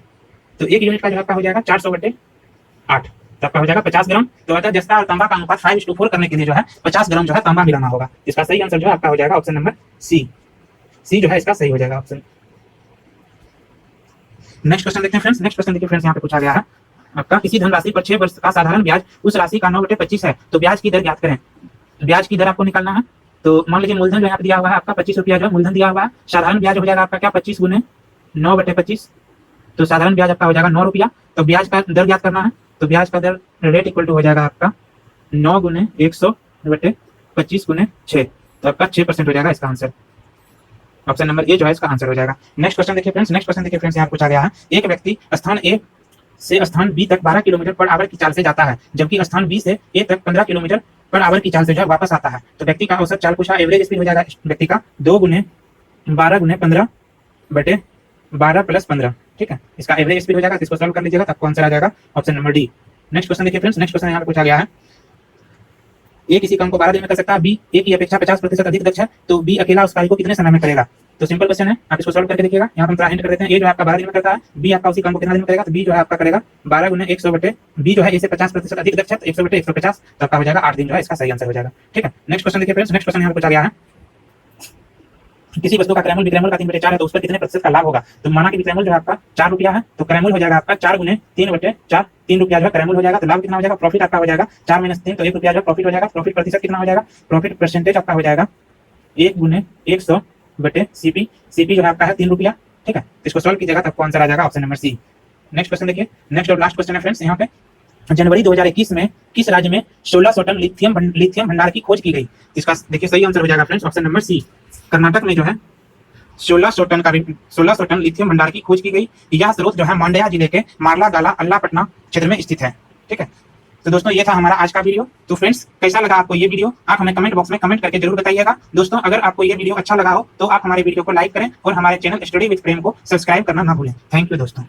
तो 1 यूनिट का जो आपका हो जाएगा 400/8, तो आपका हो जाएगा 50 ग्राम। तो अतः जस्ता और तांबा का अनुपात 5:4 करने के लिए जो है 50 ग्राम जो है तांबा मिलाना होगा। इसका सही आंसर जो है आपका हो जाएगा ऑप्शन नंबर सी। सी जो है इसका सही हो जाएगा ऑप्शन। नेक्स्ट क्वेश्चन देखते हैं फ्रेंड्स। नेक्स्ट क्वेश्चन देखिए फ्रेंड्स, यहाँ पे पूछा गया है आपका किसी धनराशि पर 6 वर्ष का साधारण ब्याज उस राशि का 9/25 है, तो ब्याज की दर ज्ञात करें। ब्याज की दर आपको निकालना है। तो मान लीजिए मूलधन जो यहाँ पे दिया हुआ है आपका 25 रुपया जो है मूलधन दिया हुआ है। साधारण ब्याज हो जाएगा आपका क्या 25 गुने 9/25, तो साधारण ब्याज आपका हो जाएगा 9 रुपया। तो ब्याज का दर ज्ञात करना है, तो ब्याज का दर रेट इक्वल टू हो जाएगा आपका 9 गुने 100/25 गुने 6, तो आपका 6% हो जाएगा इसका आंसर। ऑप्शन नंबर ए जो है इसका आंसर हो जाएगा। नेक्स्ट क्वेश्चन देखिए फ्रेंड्स। नेक्स्ट क्वेश्चन देखिए फ्रेंड्स, यहाँ पूछा गया है एक व्यक्ति स्थान ए से स्थान बी तक 12 किलोमीटर पर आवर की चाल से जाता है, जबकि स्थान बी से ए तक 15 किलोमीटर पर आवर की चाल से जो है वापस आता है। तो व्यक्ति का औसत चाल पूछा, एवरेज स्पीड हो जाएगा व्यक्ति का 2 गुने 12 गुने 15/12 + 15। ठीक है, इसका एवरेज स्पीड हो जाएगा। इसको सॉल्व कर लीजिएगा तो आपको आंसर आ जाएगा option number D. Next question देखिए फ्रेंड्स। नेक्स्ट क्वेश्चन यहाँ पे पूछा गया है ए किसी काम को 12 दिन में कर सकता है, बी ए की अपेक्षा 50% अधिक दक्ष है, तो बी अकेला उस कार्य को कितने समय में करेगा। तो सिंपल क्वेश्चन है, आप इसको सॉल्व करके देखिएगा। यहाँ हम थोड़ा हिंट कर देते हैं। ए जो है आपका 12 दिन में करता है, बी आपका उसी काम को कितना दिन में करेगा, तो बी जो है आपका करेगा 12 गुने 100 बी जो है ए से 50% अधिक दक्ष है, तो 100/150, तो आपका हो जाएगा 8 दिन जो है इसका सही आंसर हो जाएगा। ठीक है, नेक्स्ट क्वेश्चन देखिए फ्रेंड्स। नेक्स्ट क्वेश्चन यहाँ पे पूछा गया है किसी वस्तु का क्रयमूल्य विक्रयमूल्य का 3/4 है, तो उस पर कितने प्रतिशत का लाभ होगा। तो माना कि विक्रयमूल्य जो है आपका 4 रुपया है, तो क्रयमूल्य हो जाएगा आपका 4 गुने 3/4, 3 रुपया जो है क्रयमूल्य हो जाएगा। तो लाभ कितना हो जाएगा, प्रॉफिट आपका हो जाएगा 4 - 3, तो 1 रुपया जो प्रॉफिट हो जाएगा। प्रॉफिट प्रतिशत कितना हो जाएगा, प्रॉफिट परसेंटेज आपका हो जाएगा 1 गुने 100/CP। सीपी जो है आपका है 3 रुपया। ठीक है, इसको सॉल्व कीजिएगा तो आपको आंसर आ जाएगा option number C. Next question देखिए। नेक्स्ट और लास्ट क्वेश्चन है फ्रेंड्स, यहाँ पे जनवरी 2021 में किस राज्य में 1600 टन लिथियम भंडार की खोज की गई। इसका देखिए सही आंसर हो जाएगा friends option number C. Karnataka में जो है 1600 टन लिथियम भंडार की खोज की गई। यह स्रोत जो है मांड्या जिले के मारला-गाला अल्लापट्टना क्षेत्र में स्थित है। ठीक है, तो दोस्तों ये था हमारा आज का वीडियो। तो फ्रेंड्स कैसा लगा आपको ये वीडियो, आप हमें कमेंट बॉक्स में कमेंट करके जरूर बताइएगा। दोस्तों अगर आपको ये वीडियो अच्छा लगा हो तो आप हमारे वीडियो को लाइक करें और हमारे चैनल स्टडी विद प्रेम को सब्सक्राइब करना ना भूलें। थैंक यू दोस्तों।